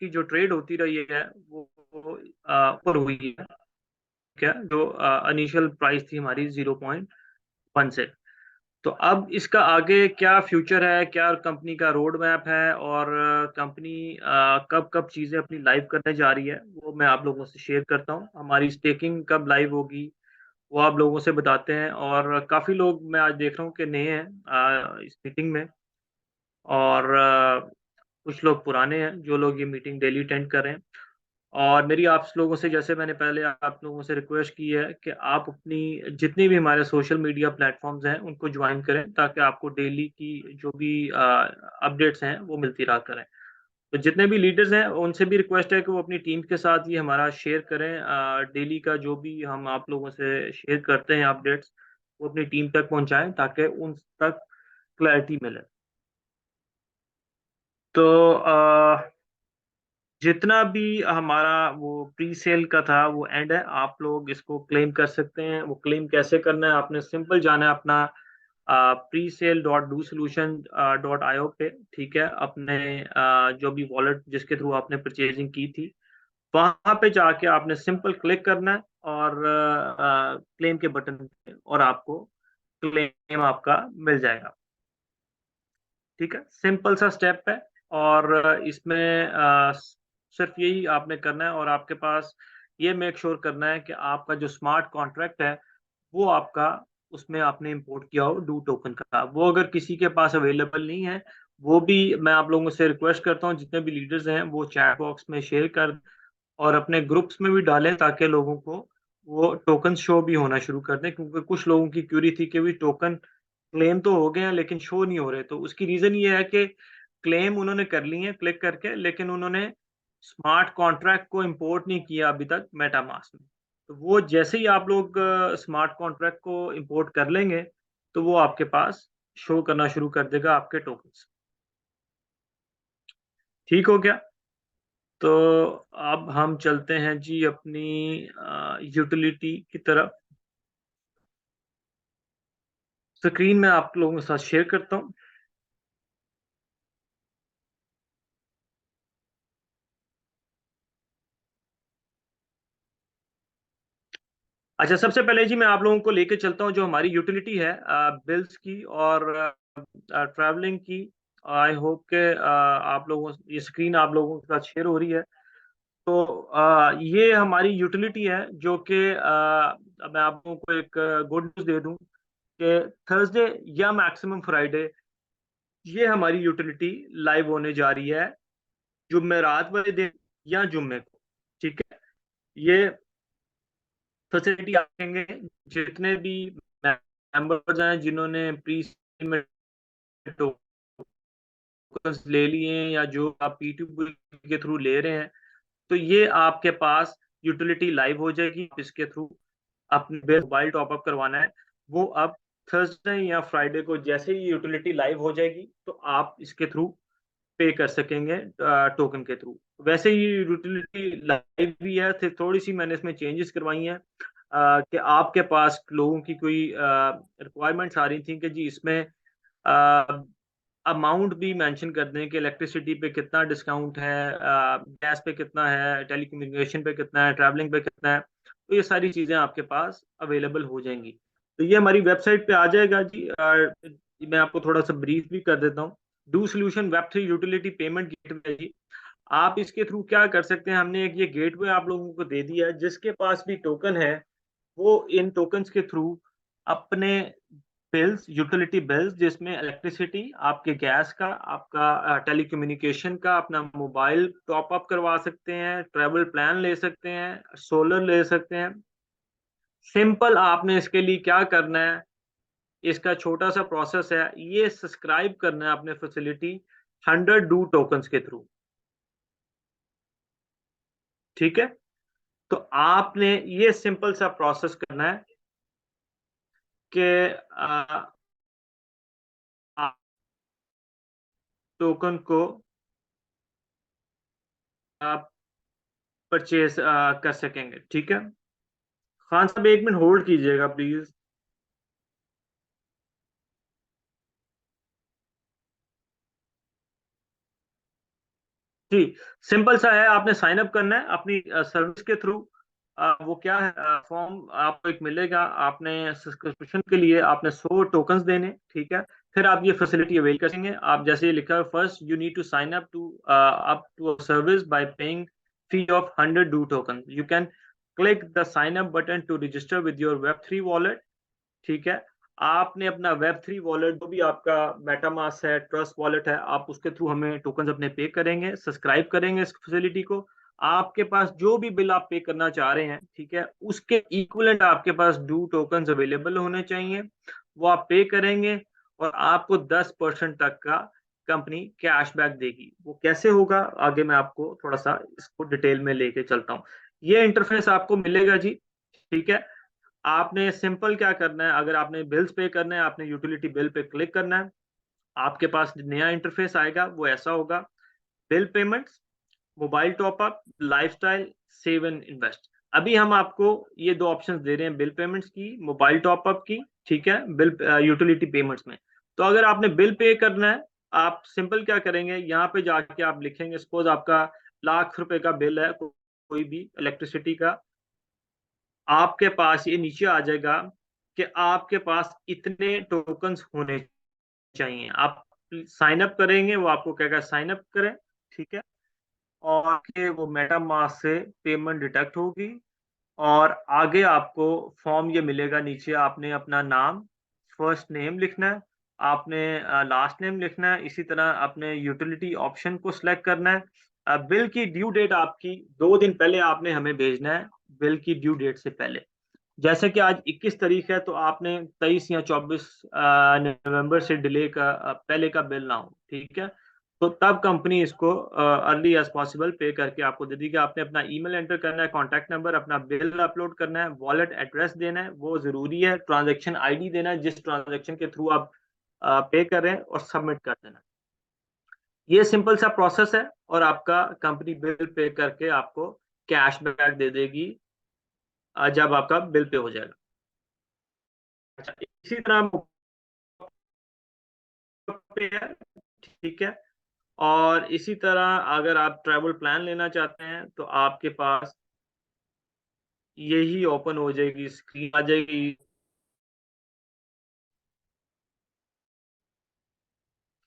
की जो ट्रेड होती रही है वो ऊपर हुई है। क्या जो इनिशियल प्राइस थी हमारी 0.1 से। तो अब इसका आगे क्या फ्यूचर है, क्या कंपनी का रोड मैप है, और कंपनी कब कब चीज़ें अपनी लाइव करने जा रही है, वो मैं आप लोगों से शेयर करता हूँ। हमारी स्टेकिंग कब लाइव होगी वो आप लोगों से बताते हैं। और काफ़ी लोग मैं आज देख रहा हूँ कि नए हैं इस मीटिंग में, और कुछ लोग पुराने हैं जो लोग ये मीटिंग डेली अटेंड कर रहे हैं। और मेरी आप लोगों से, जैसे मैंने पहले आप लोगों से रिक्वेस्ट की है कि आप अपनी जितनी भी हमारे सोशल मीडिया प्लेटफ़ॉर्म्स हैं, उनको जॉइन करें ताकि आपको डेली की जो भी अपडेट्स हैं, वो मिलती रहा करें। तो जितने भी लीडर्स हैं, उनसे भी रिक्वेस्ट है कि वो अपनी टीम के साथ ये हमारा शेयर करें। डेली का जो भी हम आप लोगों से शेयर करते हैं अपडेट्स, वो अपनी टीम तक पहुँचाएँ ताकि उन तक क्लैरिटी मिले। तो जितना भी हमारा वो प्री सेल का था वो एंड है, आप लोग इसको क्लेम कर सकते हैं। वो क्लेम कैसे करना है, आपने सिंपल जाना है अपना presale.dosolution.io पे, ठीक है? अपने जो भी वॉलेट जिसके थ्रू आपने परचेज़िंग की थी, वहाँ पे जाके आपने सिंपल क्लिक करना है और क्लेम के बटन पे, और आपको क्लेम आपका मिल जाएगा। ठीक है? सिंपल सा स्टेप है, और इसमें सिर्फ़ यही आपने करना है, और आपके पास ये मेक श्योर करना है कि आपका जो स्मार्ट कॉन्ट्रैक्ट है, वो आपका उसमें आपने इम्पोर्ट किया हो डू टोकन का। वो अगर किसी के पास अवेलेबल नहीं है, वो भी मैं आप लोगों से रिक्वेस्ट करता हूँ, जितने भी लीडर्स हैं, वो चैट बॉक्स में शेयर कर और अपने ग्रुप्स में भी डालें ताकि लोगों को वो टोकन शो भी होना शुरू कर दें, क्योंकि कुछ लोगों की क्वेरी थी कि भी टोकन क्लेम तो हो गए हैं लेकिन शो नहीं हो रहे। तो उसकी रीज़न ये है कि क्लेम उन्होंने कर ली है क्लिक करके, लेकिन उन्होंने स्मार्ट कॉन्ट्रैक्ट को इम्पोर्ट नहीं किया अभी तक मेटामास्क में। तो वो जैसे ही आप लोग स्मार्ट कॉन्ट्रैक्ट को इम्पोर्ट कर लेंगे, तो वो आपके पास शो करना शुरू कर देगा आपके टोकन्स। ठीक हो गया? तो अब हम चलते हैं जी अपनी यूटिलिटी की तरफ। स्क्रीन मैं आप लोगों के साथ शेयर करता हूँ। अच्छा, सबसे पहले जी मैं आप लोगों को लेके चलता हूँ जो हमारी यूटिलिटी है बिल्स की और ट्रैवलिंग की। आई होप के आप लोगों ये स्क्रीन आप लोगों के साथ शेयर हो रही है। तो ये हमारी यूटिलिटी है जो कि मैं आप लोगों को एक गुड न्यूज़ दे दूँ कि थर्सडे या मैक्सिमम फ्राइडे ये हमारी यूटिलिटी लाइव होने जा रही है, जुमेरात वाले दिन या जुम्मे को, ठीक है? ये फैसिलिटी आएँगे जितने भी मेंबर्स हैं जिन्होंने प्री में टोकन्स ले लिए हैं या जो आप P2P के थ्रू ले रहे हैं, तो ये आपके पास यूटिलिटी लाइव हो जाएगी। इसके थ्रू अपने मोबाइल टॉप अप करवाना है, वो अब थर्सडे या फ्राइडे को जैसे ही यूटिलिटी लाइव हो जाएगी, तो आप इसके थ्रू पे कर सकेंगे टोकन के थ्रू। वैसे ही यूटिलिटी लाइव भी है, फिर थोड़ी-सी मैंने इसमें चेंजेस करवाई हैं कि आपके पास लोगों की कोई रिक्वायरमेंट्स आ रही थी कि जी इसमें अ, अमाउंट भी मेंशन कर दें कि इलेक्ट्रिसिटी पे कितना डिस्काउंट है, गैस पे कितना है, टेलीकम्युनिकेशन पे कितना है, ट्रैवलिंग पे कितना है। तो ये सारी चीज़ें आपके पास अवेलेबल हो जाएँगी। तो ये हमारी वेबसाइट पे आ जाएगा जी। मैं आपको थोड़ा-सा ब्रीफ भी कर देता हूँ। Do solution Web3 utility payment gateway है जी। आप इसके थ्रू क्या कर सकते हैं, हमने एक ये गेटवे आप लोगों को दे दिया है, जिसके पास भी टोकन है, वो इन टोकन्स के थ्रू अपने बिल्स, यूटिलिटी बिल्स जिसमें इलेक्ट्रिसिटी, आपके गैस का, आपका टेलीकम्युनिकेशन का, अपना मोबाइल टॉप अप करवा सकते हैं, ट्रैवल प्लान ले सकते हैं, सोलर ले सकते हैं। सिंपल आपने इसके लिए क्या करना है, इसका छोटा-सा प्रोसेस है, ये सब्सक्राइब करना है अपने फैसिलिटी 100 डू टोकन्स के थ्रू, ठीक है? तो आपने ये सिंपल सा प्रोसेस करना है कि आप टोकन को आप परचेज़ कर सकेंगे, ठीक है? खान साहब 1 मिनट होल्ड कीजिएगा प्लीज़। जी, सिंपल सा है, आपने साइन अप करना है अपनी सर्विस के थ्रू। वो क्या है, फॉर्म आपको एक मिलेगा, आपने सब्सक्रिप्शन के लिए आपने 100 टोकन्स देने, ठीक है? फिर आप ये फैसिलिटी अवेल करेंगे। आप जैसे ये लिखा है, first you need to sign up to a service by paying fee of 100 do token. You can click the sign up button to register with your web3 wallet, ठीक है? आपने अपना वेब3 वॉलेट, जो भी आपका मेटामास्क है, trust wallet है, आप उसके थ्रू हमें टोकन्स अपने पे करेंगे, सब्सक्राइब करेंगे इस फैसिलिटी को। आपके पास जो भी बिल आप पे करना चाह रहे हैं, ठीक है, उसके इक्विवेलेंट आपके पास डू टोकन्स अवेलेबल होने चाहिए। वो आप पे करेंगे और आपको 10% तक का कंपनी कैशबैक देगी। वो कैसे होगा, आगे मैं आपको थोड़ा सा इसको डिटेल में लेके चलता हूँ। ये इंटरफेस आपको मिलेगा जी, ठीक है? आपने सिंपल क्या करना है, अगर आपने बिल्स पे करना है, आपने यूटिलिटी बिल पे क्लिक करना है। आपके पास नया इंटरफेस आएगा, वो ऐसा होगा, bill payments, mobile top up, lifestyle, save and invest. अभी हम आपको ये दो ऑप्शंस दे रहे हैं, बिल पेमेंट्स की, मोबाइल टॉप अप की, ठीक है, बिल यूटिलिटी पेमेंट्स में। तो अगर आपने बिल पे करना है, आप सिंपल क्या करेंगे, यहाँ पे जाके आप लिखेंगे, सपोज आपका ₹1,00,000 का बिल है, कोई भी इलेक्ट्रिसिटी का, आपके पास ये नीचे आ जाएगा कि आपके पास इतने टोकन्स होने चाहिए। आप साइन अप करेंगे, वो आपको कहेगा साइन अप करें, ठीक है? और के वो मेटामास्क से पेमेंट डिटेक्ट होगी और आगे आपको फॉर्म ये मिलेगा, नीचे आपने अपना नाम, फर्स्ट नेम लिखना है, आपने लास्ट नेम लिखना है, इसी तरह अपने यूटिलिटी ऑप्शन को सिलेक्ट करना है। बिल की ड्यू डेट आपकी 2 दिन पहले आपने हमें भेजना है, बिल की ड्यू डेट से पहले। जैसे कि आज 21 तारीख है, तो आपने 23 या 24 नवंबर से डिले का पहले का बिल ना हो, ठीक है? तो तब कंपनी इसको अर्ली एज़ पॉसिबल पे करके आपको दे देगी। आपने अपना ईमेल एंटर करना है, कॉन्टैक्ट नंबर, अपना बिल अपलोड करना है, वॉलेट एड्रेस देना है, वो ज़रूरी है, ट्रांज़ैक्शन आईडी देना है, जिस ट्रांज़ैक्शन के थ्रू आप पे कर रहे हैं, और सबमिट कर देना है। ये सिंपल सा प्रोसेस है और आपका कंपनी बिल पे करके आपको कैशबैक दे देगी जब आपका बिल पे हो जाएगा। अच्छा, इसी तरह पे है, ठीक है? और इसी तरह अगर आप ट्रैवल प्लान लेना चाहते हैं, तो आपके पास यही ओपन हो जाएगी, स्क्रीन आ जाएगी,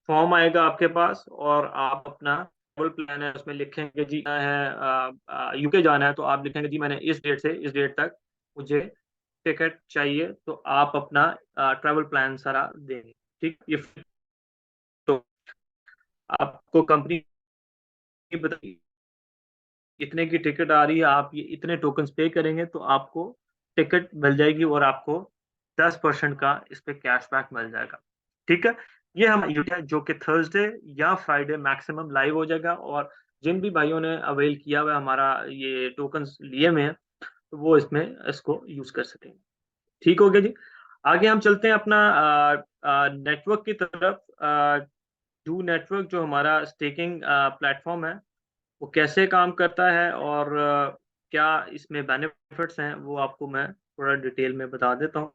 फॉर्म आएगा आपके पास और आप अपना ट्रैवल प्लान है, उसमें लिखेंगे जी है यूके जाना है, तो आप लिखेंगे जी मैंने इस डेट से इस डेट तक मुझे टिकट चाहिए, तो आप अपना ट्रैवल प्लान सारा देंगे, ठीक? ये तो आपको कंपनी बताइए इतने की टिकट आ रही है, आप ये इतने टोकन्स पे करेंगे तो आपको टिकट मिल जाएगी और आपको 10% का इस पे कैशबैक मिल जाएगा, ठीक है? ये हम यूटिलिटी जो कि थर्सडे या फ्राइडे मैक्सिमम लाइव हो जाएगा, और जिन भी भाइयों ने अवेल किया हुआ है, हमारा ये टोकन्स लिए हुए हैं, तो वो इसमें इसको यूज़ कर सकेंगे। ठीक हो गया जी? आगे हम चलते हैं अपना नेटवर्क की तरफ। डू नेटवर्क जो हमारा स्टेकिंग प्लेटफ़ॉर्म है, वो कैसे काम करता है और क्या इसमें बेनिफिट्स हैं, वो आपको मैं थोड़ा डिटेल में बता देता हूँ।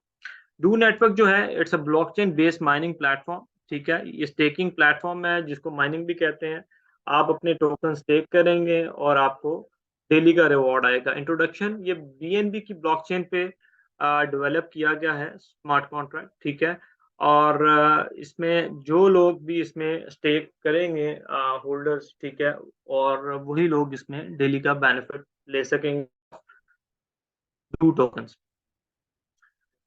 डू नेटवर्क जो है, it's a blockchain based mining platform, ठीक है? ये स्टेकिंग प्लेटफ़ॉर्म है, जिसको माइनिंग भी कहते हैं। आप अपने टोकन स्टेक करेंगे और आपको डेली का रिवॉर्ड आएगा। इंट्रोडक्शन, ये बीएनबी की ब्लॉकचेन पे डेवलप किया गया है स्मार्ट कॉन्ट्रैक्ट, ठीक है? और इसमें जो लोग भी इसमें स्टेक करेंगे होल्डर्स, ठीक है? और वही लोग इसमें डेली का बेनिफिट ले सकेंगे डू टोकन्स।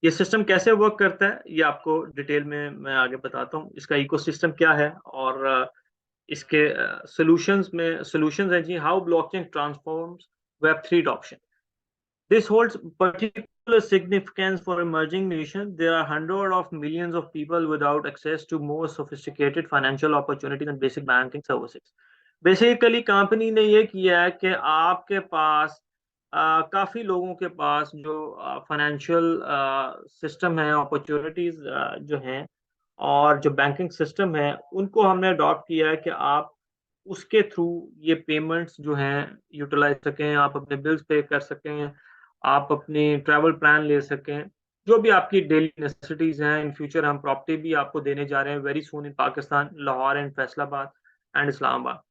ये सिस्टम कैसे वर्क करता है, ये आपको डिटेल में मैं आगे बताता हूँ। इसका इकोसिस्टम क्या है और इसके सॉल्यूशंस हैं जी, हाउ ब्लॉकचेन ट्रांसफॉर्म्स वेब3 adoption. This holds particular significance for emerging nations. There are hundreds of millions of people without access to more sophisticated financial opportunities and basic banking services. Basically company ने ये किया है कि आपके पास काफ़ी लोगों के पास जो फाइनेंशियल सिस्टम है, अपॉर्चुनिटीज़ जो हैं और जो बैंकिंग सिस्टम है, उनको हमने अडॉप्ट किया है कि आप उसके थ्रू ये पेमेंट्स जो हैं यूटिलाइज़ सकें, आप अपने बिल्स पे कर सकें, आप अपनी ट्रैवल प्लान ले सकें, जो भी आपकी डेली नेसेसिटीज़ हैं। इन फ्यूचर हम प्रॉपर्टी भी आपको देने जा रहे हैं very soon in Pakistan, Lahore and Faisalabad and Islamabad,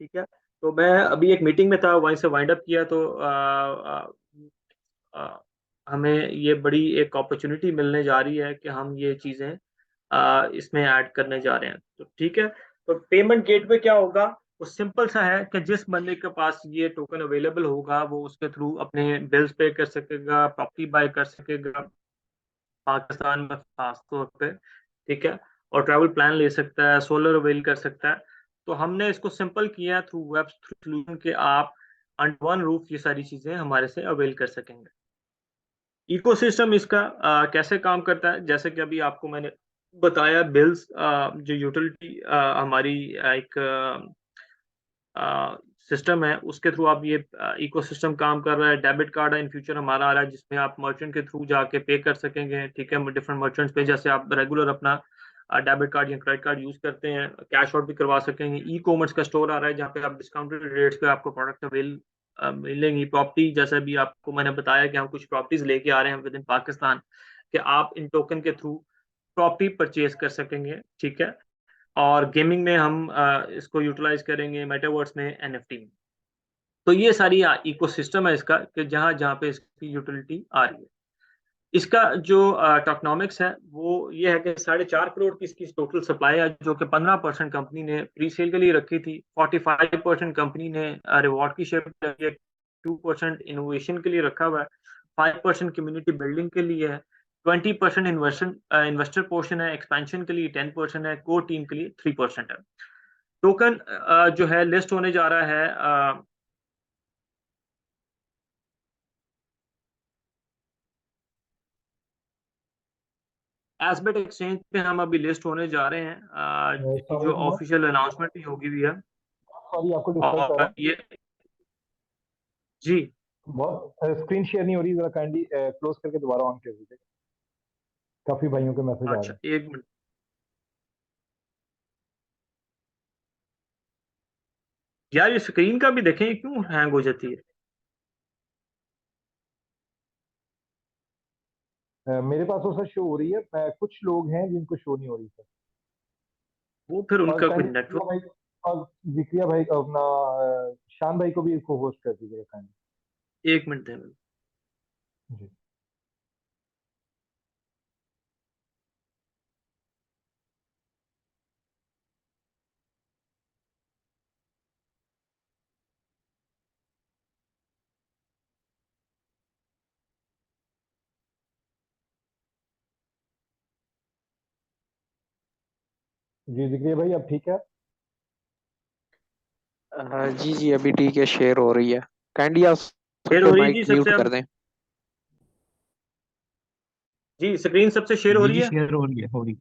ठीक है? तो मैं अभी एक मीटिंग में था, वहीं से वाइंड अप किया, तो आ, हमें ये बड़ी एक अपॉर्चुनिटी मिलने जा रही है कि हम ये चीज़ें इसमें ऐड करने जा रहे हैं। तो ठीक है, तो पेमेंट गेटवे क्या होगा? वो सिंपल सा है कि जिस बंदे के पास ये टोकन अवेलेबल होगा वो उसके थ्रू अपने बिल्स पे कर सकेगा, प्रॉपर्टी बाय कर सकेगा पाकिस्तान में खास तौर पे, ठीक है? और ट्रैवल प्लान ले सकता है, सोलर अवेल कर सकता है। तो हमने इसको सिंपल किया है थ्रू वेब सॉल्यूशन के आप अंडर वन रूफ ये सारी चीज़ें हमारे से अवेल कर सकेंगे। इकोसिस्टम इसका कैसे काम करता है? जैसे कि अभी आपको मैंने बताया बिल्स, जो यूटिलिटी हमारी एक सिस्टम है उसके थ्रू आप ये इकोसिस्टम काम कर रहा है। डेबिट कार्ड है इन फ्यूचर हमारा आ रहा है जिसमें आप मर्चेंट के थ्रू जाके पे कर सकेंगे, ठीक है? डिफरेंट मर्चेंट्स पे जैसे आप रेगुलर अपना डेबिट कार्ड या क्रेडिट कार्ड यूज करते हैं, कैश आउट भी करवा सकेंगे। ई कॉमर्स का स्टोर आ रहा है जहाँ पे आप डिस्काउंटेड रेट्स पे आपको प्रोडक्ट अवेल मिलेंगी। प्रॉपर्टी जैसे भी आपको मैंने बताया कि हम कुछ प्रॉपर्टीज लेके आ रहे हैं विद इन पाकिस्तान, कि आप इन टोकन के थ्रू प्रॉपर्टी परचेज कर सकेंगे, ठीक है? और गेमिंग में हम इसको यूटिलाइज करेंगे, मेटावर्स में, एनएफटी में। तो ये सारी इकोसिस्टम है इसका, कि जहाँ जहाँ पे इसकी यूटिलिटी आ रही है। इसका जो टोकनॉमिक्स है वो ये है कि 4.5 करोड़ की इसकी टोटल सप्लाई है, जो कि 15% कंपनी ने प्री सेल के लिए रखी थी, 45% कंपनी ने रिवॉर्ड की शेप में रखी है, 2% इनोवेशन के लिए रखा हुआ है, 5% कम्युनिटी बिल्डिंग के लिए है, 20% इन्वेस्टर पोर्शन है, एक्सपेंशन के लिए 10% है, कोर टीम के लिए 3% है। टोकन जो है लिस्ट होने जा रहा है एसबेट एक्सचेंज पे हम अभी लिस्ट होने जा रहे हैं, जो सॉरी ऑफिशियल अनाउंसमेंट ही होगी भी है। सॉरी आपको डिस्टर्ब कर रहा और हूँ। ये जी, बहुत स्क्रीन शेयर नहीं हो रही, जरा काइंडली क्लोज करके दोबारा ऑन कर दीजिए। काफी भाइयों के मैसेज आ रहे अच्छा हैं। एक मिनट। यार ये स्क्रीन का भी देखें, ये क्यों हैंग हो जाती है? मेरे पास तो सर शो हो रही है, कुछ लोग हैं जिनको शो नहीं हो रही सर। वो फिर और उनका कोई काइंडली जिक्रिया नेटवर्क। भाई, और जिक्रिया भाई अपना शान भाई को भी इसको होस्ट कर दीजिएगा काइंडली। एक मिनट दें। जी जी जिक्रिया भाई अब ठीक है। जी जी अभी ठीक है, शेयर हो रही है। काइंडली आप शेयर सबके हो रही है जी माइक सबसे म्यूट कर अब? दें। जी स्क्रीन सबसे शेयर हो जी रही जी है। शेयर हो रही है, हो रही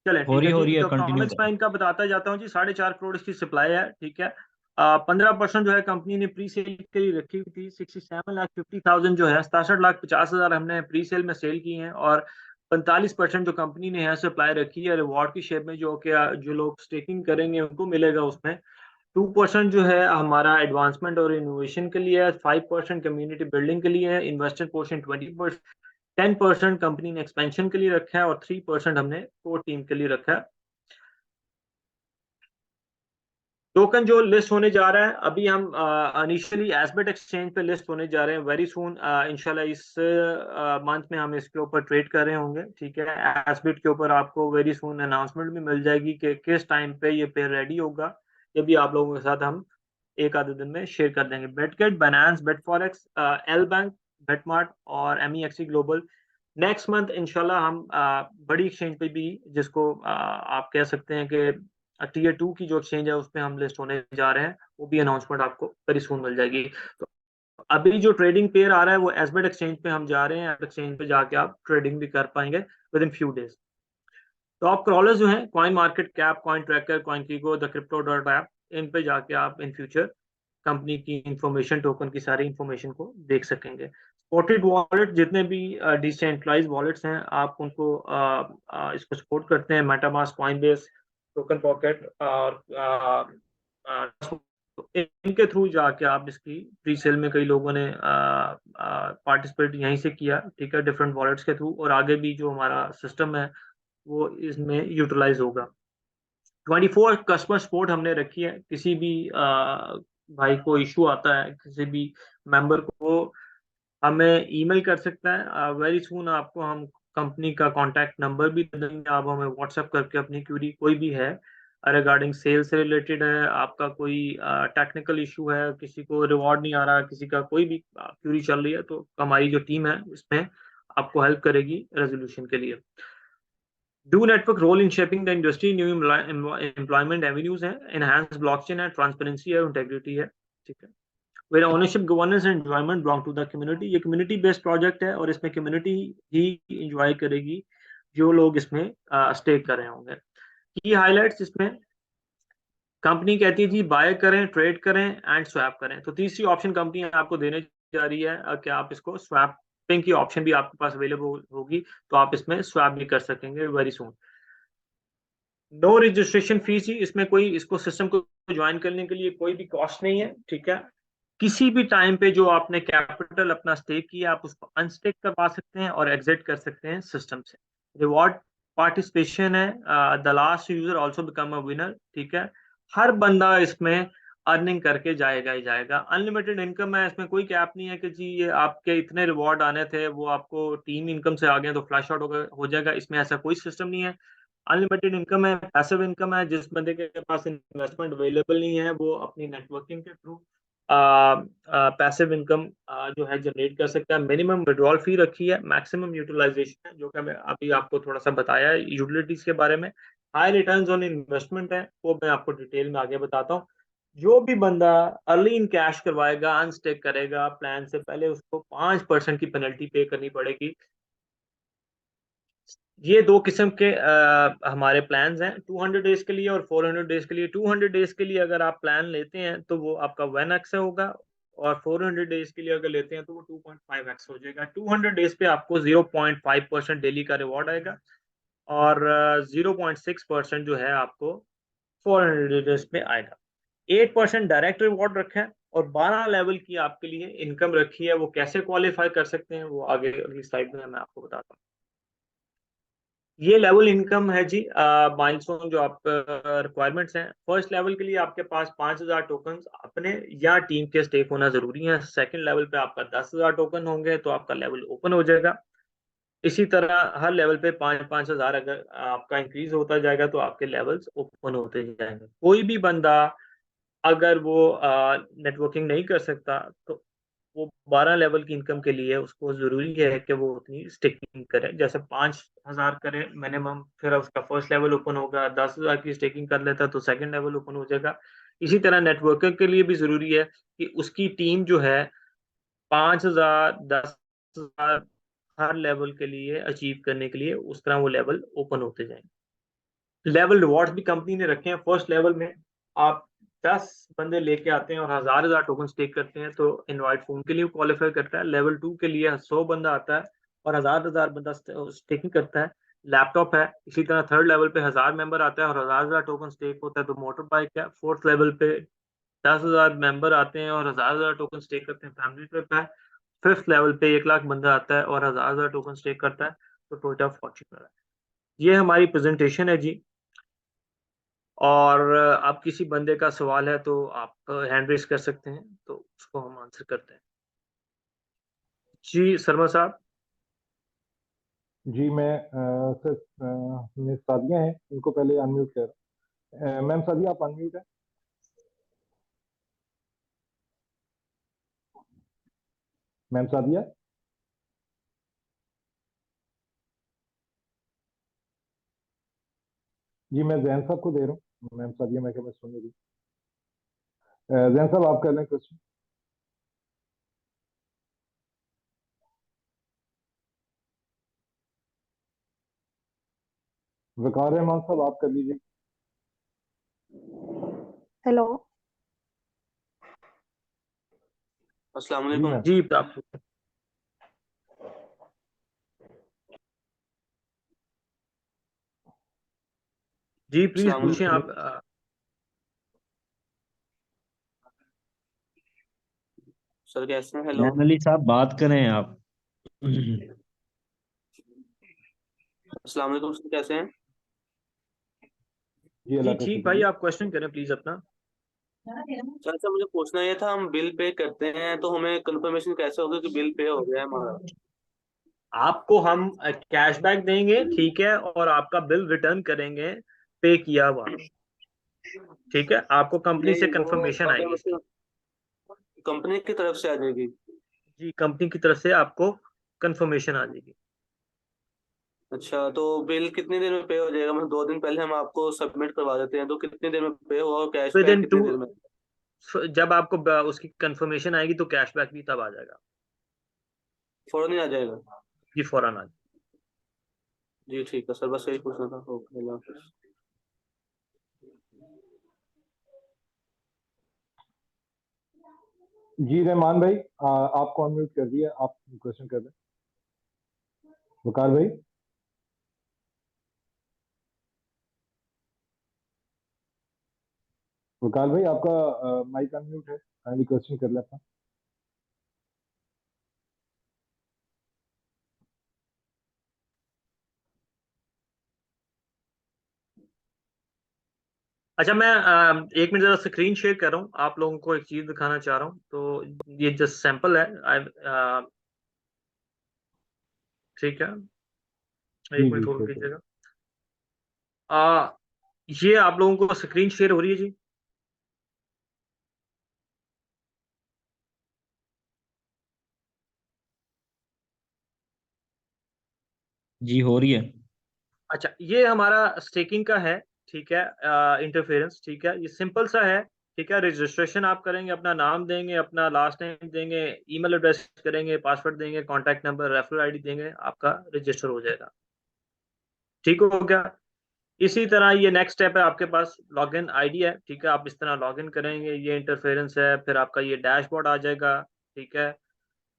चले हो ठीक रही है हो जी, रही है, तो कंटिन्यू इकोनॉमिक्स में करें। इनका बताता जाता हूँ जी। 4.5 करोड़ इसकी सप्लाई है, ठीक है? 15% जो है कंपनी ने प्री सेल के लिए रखी हुई थी। 67,50,000 जो है, 67,50,000 हमने प्री सेल में सेल की हैं। और 45% जो कंपनी ने है सप्लाई रखी है रिवॉर्ड की शेप में, जो कि जो लोग स्टेकिंग करेंगे उनको मिलेगा उसमें। 2% जो है हमारा एडवांसमेंट और इनोवेशन के लिए है, 5% कम्युनिटी बिल्डिंग के लिए है, इन्वेस्टर पोर्शन 20%, 10% कंपनी ने एक्सपेंशन के लिए रखा है, और 3% हमने कोर टीम के लिए रखा है। टोकन जो लिस्ट होने जा रहा है, अभी हम इनिशियली एसबेट एक्सचेंज पे लिस्ट होने जा रहे हैं वेरी सून, इंशाल्लाह इस मंथ में हम इसके ऊपर ट्रेड कर रहे होंगे, ठीक है? एसबेट के ऊपर आपको वेरी सून अनाउंसमेंट भी मिल जाएगी कि किस टाइम पे ये पेयर रेडी होगा। ये भी आप लोगों के साथ हम एक आधे दिन में शेयर कर देंगे। बेटगेट, बाइनेंस, बेटफॉरेक्स, एल बैंक, बेटमार्ट और एमईएक्सी ग्लोबल नेक्स्ट मंथ इंशाल्लाह हम बड़ी एक्सचेंज पे भी, जिसको आप कह सकते हैं कि टीयर 2 की जो एक्सचेंज है उसमें हम लिस्ट होने जा रहे हैं, वो भी अनाउंसमेंट आपको वेरी सून मिल जाएगी। तो अभी जो ट्रेडिंग पेयर आ रहा है वो एसबेट एक्सचेंज पे हम जा रहे हैं, एक्सचेंज पे जाके आप ट्रेडिंग भी कर पाएंगे within few days. Top crawlers जो हैं coin market cap, coin tracker, coin कीगो, द क्रिप्टो डॉट ऐप, इन पे जाके आप इन फ्यूचर कंपनी की इंफॉर्मेशन, टोकन की सारी इंफॉर्मेशन को देख सकेंगे। सपोर्टेड वॉलेट जितने भी डिसेंट्रलाइज वॉलेट्स हैं आप उनको इसको सपोर्ट करते हैं, मेटामास्क, कॉइनबेस, टोकन पॉकेट और इनके थ्रू जाके आप इसकी प्री सेल में कई लोगों ने पार्टिसिपेट यहीं से किया, ठीक है? डिफरेंट वॉलेट्स के थ्रू, और आगे भी जो हमारा सिस्टम है वो इसमें यूटिलाइज होगा। 24 कस्टमर सपोर्ट हमने रखी है, किसी भी भाई को इशू आता है, किसी भी मेंबर को, हमें ईमेल कर सकता है। वेरी सुन आपको हम कंपनी का कांटेक्ट नंबर भी दे देंगे, आप हमें व्हाट्सएप करके अपनी क्यूरी कोई भी है रिगार्डिंग सेल्स से रिलेटेड है, आपका कोई टेक्निकल इशू है, किसी को रिवॉर्ड नहीं आ रहा, किसी का कोई भी क्यूरी चल रही है, तो हमारी जो टीम है इसमें आपको हेल्प करेगी रेजोल्यूशन के लिए। Do network role in shaping the industry, new employment avenues है, एनहांस ब्लॉकचेन है, ट्रांसपेरेंसी है, इंटेग्रिटी है, ठीक है। where ownership, governance and enjoyment belong to the community। ये कम्युनिटी बेस्ड प्रोजेक्ट है और इसमें कम्युनिटी ही इंजॉय करेगी जो लोग इसमें स्टेक कर रहे होंगे। की हाइलाइट्स इसमें, कंपनी कहती है जी बाय करें, ट्रेड करें एंड स्वैप करें। तो तीसरी ऑप्शन कंपनी आपको देने जा रही है कि आप इसको स्वैपिंग की ऑप्शन भी आपके पास अवेलेबल होगी, तो आप इसमें स्वैप भी कर सकेंगे very soon. No registration fees ही, इसमें कोई इसको सिस्टम को ज्वाइन करने के लिए कोई भी कॉस्ट नहीं है, ठीक है। किसी भी टाइम पे जो आपने कैपिटल अपना स्टेक किया आप उसको अनस्टेक करवा सकते हैं और एग्जिट कर सकते हैं सिस्टम से। रिवॉर्ड पार्टिसिपेशन है, the last user also become a winner, ठीक है। हर बंदा इसमें अर्निंग करके जाएगा ही जाएगा। अनलिमिटेड इनकम है, इसमें कोई कैप नहीं है कि जी ये आपके इतने रिवॉर्ड आने थे वो आपको टीम इनकम से आ गए तो फ्लैश आउट हो जाएगा, इसमें ऐसा कोई सिस्टम नहीं है। अनलिमिटेड इनकम है, पैसिव इनकम है, जिस बंदे के पास इन्वेस्टमेंट अवेलेबल नहीं है वो अपनी नेटवर्किंग के थ्रू पैसिव इनकम जो है जनरेट कर सकता है। मिनिमम विड्रॉल फी रखी है, मैक्सिमम यूटिलाइजेशन है, जो कि मैं अभी आपको थोड़ा सा बताया है यूटिलिटीज के बारे में। हाई रिटर्न्स ऑन इन्वेस्टमेंट है, वो मैं आपको डिटेल में आगे बताता हूँ। जो भी बंदा अर्ली इन कैश करवाएगा, अनस्टेक करेगा प्लान से पहले, उसको 5% की पेनल्टी पे करनी पड़ेगी। ये दो किस्म के हमारे प्लान्स हैं, 200 डेज के लिए और 400 डेज के लिए। 200 डेज के लिए अगर आप प्लान लेते हैं तो वो आपका 1x होगा, और 400 डेज के लिए अगर लेते हैं तो वो 2.5x हो जाएगा। 200 डेज पे आपको 0.5% डेली का रिवॉर्ड आएगा, और 0.6% जो है आपको 400 डेज पे आएगा। 8% डायरेक्ट रिवॉर्ड रखा है, और 12 लेवल की आपके लिए इनकम रखी है। वो कैसे क्वालिफाई कर सकते हैं वो आगे अगली स्लाइड में मैं आपको बताता हूँ। ये लेवल इनकम है जी, माइलस्टोन जो आप रिक्वायरमेंट्स हैं। फर्स्ट लेवल के लिए आपके पास 5,000 टोकन अपने या टीम के स्टेक होना जरूरी है। सेकंड लेवल पे आपका 10,000 टोकन होंगे तो आपका लेवल ओपन हो जाएगा। इसी तरह हर लेवल पे 5,000 अगर आपका इंक्रीज होता जाएगा तो आपके लेवल्स ओपन होते जाएंगे। कोई भी बंदा अगर वो नेटवर्किंग नहीं कर सकता तो वो 12 लेवल की इनकम के लिए उसको जरूरी है कि वो उतनी स्टेकिंग करे, जैसे 5,000 करे मिनिमम, फिर उसका फर्स्ट लेवल ओपन होगा। 10,000 की स्टेकिंग कर लेता तो सेकंड लेवल ओपन हो जाएगा। इसी तरह नेटवर्कर के लिए भी जरूरी है कि उसकी टीम जो है 5,000 10,000 हर लेवल के लिए अचीव करने के लिए उस तरह वो लेवल ओपन होते जाएंगे। लेवल रिवॉर्ड्स भी कंपनी ने रखे हैं। फर्स्ट लेवल में आप 10 बंदे लेके आते हैं और 1,000 टोकन स्टेक करते हैं तो इनवाइट फोन के लिए क्वालिफाई करता है। लेवल 2 के लिए 100 बंदा आता है और 1,000 बंदा स्टेकिंग करता है, लैपटॉप है। इसी तरह थर्ड लेवल पे 1,000 मेंबर आता है और 1,000 टोकन स्टेक होता है तो मोटर बाइक है। फोर्थ लेवल पे 10,000 मेंबर आते हैं और 1,000 टोकन स्टेक करते हैं, फैमिली ट्रिप है। फिफ्थ लेवल पे 1 लाख बंदा आता है और 1,000 टोकन स्टेक करता है तो टोयोटा फॉर्च्यूनर है। ये हमारी प्रेजेंटेशन है जी। और आप किसी बंदे का सवाल है तो आप हैंड रेस कर सकते हैं तो उसको हम आंसर करते हैं। जी शर्मा साहब। जी मैं सर, मिस सादिया हैं, इनको पहले अनम्यूट कर। मैम सादिया आप अनम्यूट है। मैम सादिया। जी मैं जैन साहब को दे रहा हूँ। मैम सादिया मैं क्या मैं सुन रही। जैन साहब आप कर लें क्वेश्चन। वकार रहमान साहब आप कर लीजिए। हेलो। अस्सलाम जी वालेकुम। मैम। जी आप जी प्लीज अस्सलाम जी पूछें वालेकुम। आप। सर कैसे हैं? हेलो। जैन अली साहब बात करें आप। अस्सलाम वालेकुम सर, कैसे हैं? जी जी अल्लाह का ठीक शुक्र भाई, जी। आप क्वेश्चन करें प्लीज अपना। सर सर मुझे पूछना ये था, हम बिल पे करते हैं तो हमें कंफर्मेशन कैसे होगा कि बिल पे हो गया है हमारा? आपको हम कैशबैक देंगे, ठीक है, और आपका बिल रिटर्न करेंगे पे किया हुआ, ठीक है। आपको कंपनी से नहीं, वो कंफर्मेशन अगर आएगी। मुझे कंपनी की तरफ से आ जाएगी? जी, कंपनी की तरफ से आपको कंफर्मेशन आ जाएगी। अच्छा, तो बिल कितनी देर में पे हो जाएगा? मतलब 2 दिन पहले हम आपको सबमिट करवा देते हैं तो कितनी देर में पे होगा, और विद कैशबैक इन कितनी टू, देर में? जब आपको उसकी कंफर्मेशन आएगी तो कैशबैक भी तब आ जाएगा। फौरन ही आ जाएगा? जी, फौरन आ जाएगा। जी ठीक है सर, बस यही पूछना था। ओके, अल्लाह हाफिज़। जी रहमान भाई, आपको अनम्यूट कर दिया, आप क्वेश्चन कर दें। वकार भाई। वकार भाई, आपका माइक अनम्यूट है, काइंडली क्वेश्चन कर लें अपना। अच्छा, मैं 1 मिनट जरा स्क्रीन शेयर कर रहा हूँ, आप लोगों को एक चीज दिखाना चाह रहा हूँ। तो ये जस्ट सैंपल है। ठीक है, जी 1 मिनट जी, होल्ड शेयर करें। कीजिएगा। आ, ये आप लोगों को स्क्रीन शेयर हो रही है जी? जी हो रही है। अच्छा, ये हमारा स्टेकिंग का है, ठीक है। इंटरफेरेंस, ठीक है, ये सिंपल सा है, ठीक है। रजिस्ट्रेशन आप करेंगे, अपना नाम देंगे, अपना लास्ट नेम देंगे, ईमेल एड्रेस करेंगे, पासवर्ड देंगे, कॉन्टैक्ट नंबर, रेफरल आईडी देंगे, आपका रजिस्टर हो जाएगा। ठीक हो गया। इसी तरह ये नेक्स्ट स्टेप है, आपके पास लॉगिन आईडी है, ठीक है। आप इस तरह लॉगिन करेंगे, ये इंटरफेरेंस है, फिर आपका ये डैशबोर्ड आ जाएगा, ठीक है।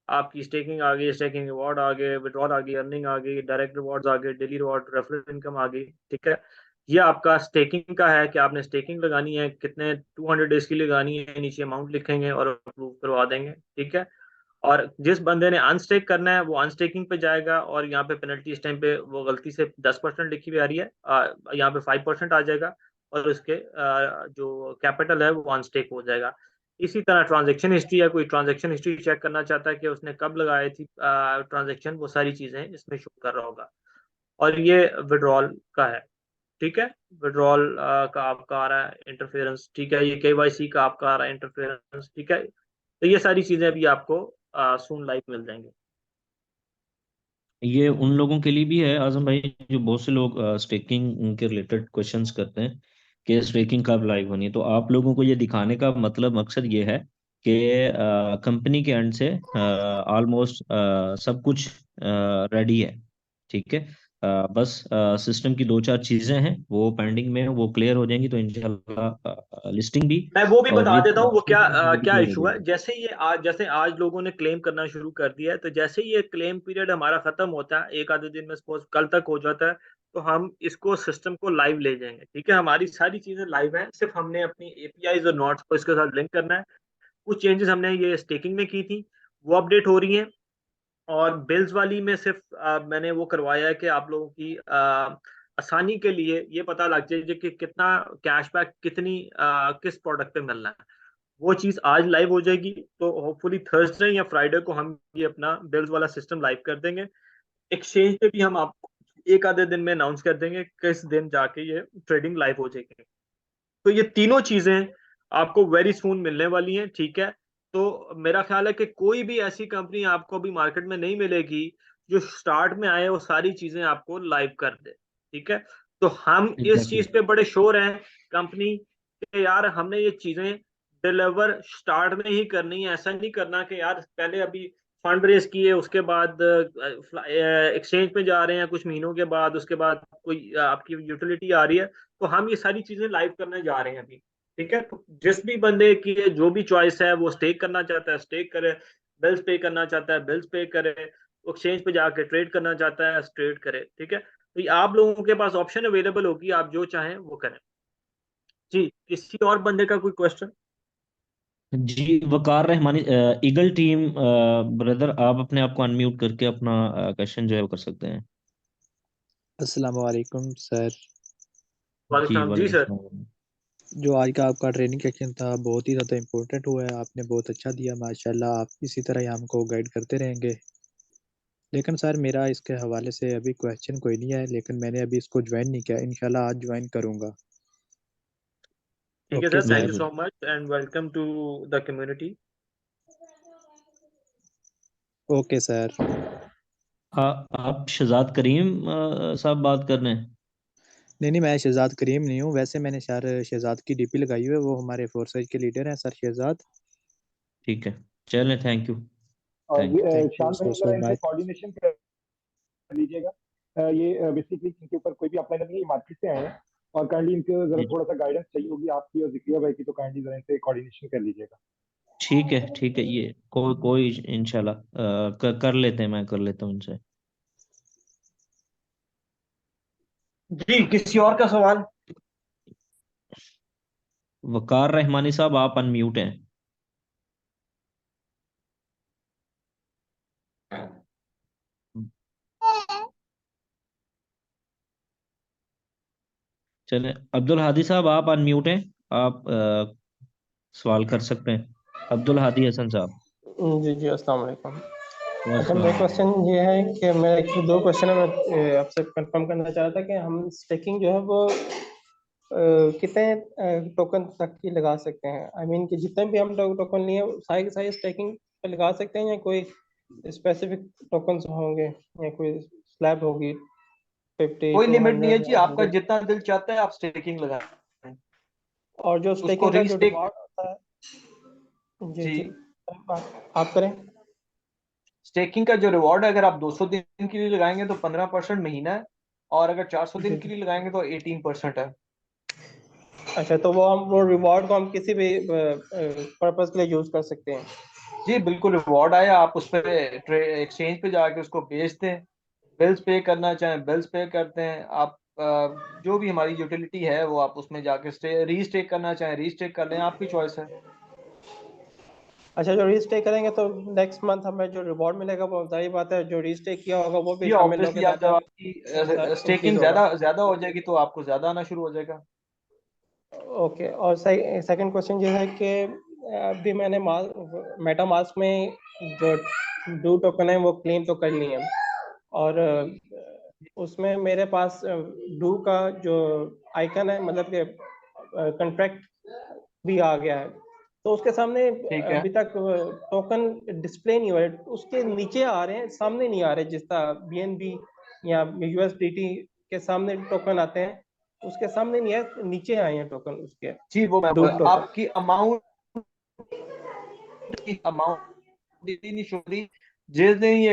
आपकी स्टेकिंग आ गई, स्टेकिंग रिवॉर्ड आ गए, विड्रॉल आ गई, अर्निंग आ गई, डायरेक्ट रिवॉर्ड्स आ गए, डेली रिवॉर्ड, रेफरल इनकम आ गई, ठीक है। ये आपका स्टेकिंग का है कि आपने स्टेकिंग लगानी है, कितने 200 डेज की लगानी है, नीचे अमाउंट लिखेंगे और अप्रूव करवा देंगे, ठीक है। और जिस बंदे ने अनस्टेक करना है वो अनस्टेकिंग पे जाएगा, और यहाँ पे पेनल्टी इस टाइम पे वो गलती से 10% लिखी हुई आ रही है, यहाँ पे 5% आ जाएगा, और उसके जो कैपिटल है वो अनस्टेक हो जाएगा। इसी तरह ट्रांजेक्शन हिस्ट्री है, कोई ट्रांजेक्शन हिस्ट्री चेक करना चाहता है कि उसने कब लगाई थी ट्रांजेक्शन, वो सारी चीजें इसमें शो कर रहा होगा। और ये विड्रॉल का है, ठीक है। विड्रॉल का आपका आ रहा है इंटरफेरेंस, ठीक है। ये केवाईसी का आपका आ रहा है इंटरफेरेंस, ठीक है। तो ये सारी चीजें अभी आपको सून लाइव मिल जाएंगे। ये उन लोगों के लिए भी है आजम भाई, जो बहुत से लोग स्टेकिंग के रिलेटेड क्वेश्चंस करते हैं कि स्टेकिंग कब लाइव होनी है। तो आप लोगों को ये दिखाने का मतलब मकसद ये है कि कंपनी के एंड से ऑलमोस्ट सब कुछ रेडी है, ठीक है। बस सिस्टम की दो चार चीजें हैं वो पेंडिंग में है, वो क्लियर हो जाएंगी तो इंशाल्लाह लिस्टिंग भी मैं वो भी और बता विद देता हूँ वो क्या भी क्या क्लियर हो इशू है। जाएगी। जैसे आज लोगों ने क्लेम करना शुरू कर दिया है, तो जैसे ही ये क्लेम पीरियड हमारा खत्म होता है, एक आधे दिन में, सपोज कल तक हो जाता है, तो हम इसको सिस्टम को लाइव ले जाएंगे, ठीक है। हमारी सारी चीजें लाइव हैं, सिर्फ हमने अपनी एपीआईज और नोट्स को इसके साथ लिंक करना है। कुछ चेंजेस हमने ये स्टेकिंग में की थी, वो अपडेट हो रही हैं। और बिल्स वाली में सिर्फ मैंने वो करवाया है कि आप लोगों की आसानी के लिए ये पता लग जाए कि कितना कैशबैक, कितनी किस प्रोडक्ट पे मिलना है। वो चीज आज लाइव हो जाएगी, तो होपफुली थर्सडे या फ्राइडे को हम ये अपना बिल्स वाला सिस्टम लाइव कर देंगे। एक्सचेंज पे भी हम आपको एक आधे दिन में अनाउंस कर देंगे किस दिन जाके ये ट्रेडिंग लाइव हो जाएगी। तो ये तीनों चीजें आपको वेरी सून मिलने वाली हैं, ठीक है। तो मेरा ख्याल है कि कोई भी ऐसी कंपनी आपको अभी मार्केट में नहीं मिलेगी जो स्टार्ट में आए वो सारी चीजें आपको लाइव कर दे, ठीक है। तो हम इस एग्जैक्टली। चीज पे बड़े श्योर हैं कंपनी के, यार हमने ये चीजें डिलीवर स्टार्ट में ही करनी है। ऐसा नहीं करना कि यार पहले अभी फंड रेज किए, उसके बाद एक्सचेंज पे जा रहे हैं कुछ महीनों के बाद, उसके बाद कोई आपकी यूटिलिटी आ रही है, तो हम ये सारी चीजें लाइव करने जा रहे हैं अभी, ठीक है। तो जिस भी बंदे की जो भी चॉइस है, वो स्टेक करना चाहता है स्टेक करे, बिल्स पे करना चाहता है बिल्स पे करे, एक्सचेंज पे जाके ट्रेड करना चाहता है ट्रेड करे, ठीक है। तो ये आप लोगों के पास ऑप्शन अवेलेबल होगी, आप जो चाहें वो करें। जी, किसी और बंदे का कोई क्वेश्चन? जी वकार रहमानी, ईगल टीम ब्रदर, आप अपने आप को अनम्यूट करके अपना क्वेश्चन जो है वो कर सकते हैं। अस्सलाम वालेकुम सर। वालेकुम जी सलाम जी वालेकुम सर। सलाम। जो आज का आपका ट्रेनिंग सेक्शन था बहुत ही ज़्यादा इम्पोर्टेंट हुआ है, आपने बहुत अच्छा दिया माशाल्लाह। आप इसी तरह ही हमको गाइड करते रहेंगे। लेकिन सर मेरा इसके हवाले से अभी क्वेश्चन कोई नहीं है, लेकिन मैंने अभी इसको ज्वाइन नहीं किया, इंशाल्लाह आज ज्वाइन करूँगा। ठीक है okay sir, thank you sir. So much and welcome to the community. Okay sir. आप शहजाद करीम साहब बात कर रहे हैं? नहीं नहीं, मैं शहजाद करीम नहीं हूँ। वैसे मैंने सर शहजाद की डीपी लगाई हुई है, वो हमारे फोर्सेज के लीडर हैं सर शहजाद। ठीक है, चलें, थैंक यू। और थैंक यू। थैंक यू शान भाई सो जरा सो इनसे मच। कोऑर्डिनेशन कर लीजिएगा। ये बेसिकली इनके ऊपर कोई भी अप्लाई नहीं है, मार्केट से आए हैं और काइंडली इनको जरा जी, थोड़ा सा गाइडेंस चाहिए होगी आपकी और जिक्रिया भाई की, तो काइंडली जरा इनसे कोऑर्डिनेशन कर लीजिएगा। ठीक है, ठीक है, ये कोई कोई इंशाल्लाह कर लेते हैं, मैं कर लेता हूँ इनसे। जी, किसी और का सवाल? वकार रहमानी साहब, आप अनम्यूट हैं। चलें, अब्दुल हादी साहब, आप अनम्यूट हैं। आप सवाल कर सकते हैं, अब्दुल हादी हसन साहब। जी जी, अस्सलाम वालेकुम। अच्छा, मेरा वालेकुम। क्वेश्चन ये है कि मेरा एक्चुअली दो क्वेश्चन है। मैं आपसे कंफर्म करना चाह रहा था कि हम स्टेकिंग जो है वो कितने टोकन तक की लगा सकते हैं। आई मीन कि जितने भी हम टोकन लिए सारे के सारे स्टेकिंग पे लगा सकते हैं, या कोई स्पेसिफिक टोकन्स होंगे, या कोई स्लैब होगी 50 कोई टू लिमिट नहीं है 100 जी, या आपका 100। जितना दिल चाहता है आप स्टेकिंग लगाएं। और जो उसको स्टेकिंग का जो रीस्टेक। रिवॉर्ड होता है। जी जी, जी, आप करें। स्टेकिंग का जो रिवॉर्ड है, अगर आप 200 दिन के लिए लगाएंगे तो 15% महीना है, और अगर 400 दिन जी के जी। लिए लगाएंगे तो 18% है। अच्छा, तो वो रिवॉर्ड को हम किसी भी पर्पस के लिए यूज कर सकते हैं। जी बिल्कुल, रिवॉर्ड आया, आप उस पर एक्सचेंज पे जाके उसको बेच दें। बिल्स पे करना चाहें बिल्स पे करते हैं आप। जो भी हमारी यूटिलिटी है वो आप उसमें जाके रीस्टेक करना चाहें रीस्टेक कर लें, आपकी चॉइस है। अच्छा, जो रीस्टे करेंगे तो नेक्स्ट मंथ हमें जो रिवॉर्ड मिलेगा वो जाहिर बात है जो रीस्टे किया होगा वो भी जी शामिल ऑब्वियसली, होकर आप जब ज्यादा आपकी इंक्रीज स्टेकिंग होगा। ज्यादा ज्यादा हो जाएगी तो आपको ज्यादा आना शुरू हो जाएगा। ओके, और सेकंड क्वेश्चन ये है कि अभी मैंने मेटा मास्क में जो डू टोकन है वो क्लेम तो कर ली है, और उसमें मेरे पास डू का जो आइकन है, मतलब कि कॉन्ट्रैक्ट भी आ गया है। तो उसके सामने ठीक है। अभी तक टोकन डिस्प्ले नहीं हो रहे, उसके नीचे आ रहे हैं, सामने नहीं आ रहे। जिस तरह बीएनबी या यूएसडीटी के सामने टोकन आते हैं, उसके सामने नहीं है, नीचे आए हैं टोकन उसके। जी वो मैं डू टोकन। आपकी अमाउंट नहीं शो रही। जिस दिन ये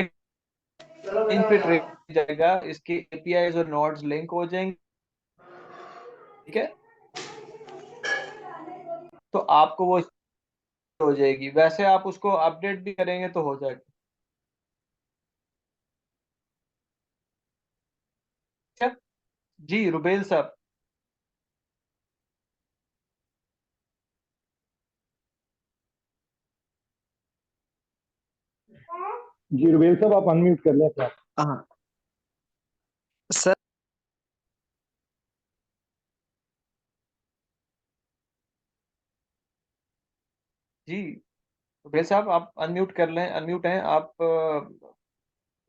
इन पे ट्रेड जाएगा, इसके एपीआईज और नोड्स लिंक हो जाएंगे। ठीक है, तो आपको वो हो जाएगी, वैसे आप उसको अपडेट भी करेंगे तो हो जाएगा। अच्छा, जी रुबेल साहब। जी रुबेल साहब, आप अनम्यूट कर लें अपना। हाँ सर। जी रुबेल साहब, आप अनम्यूट कर लें, अनम्यूट हैं आप,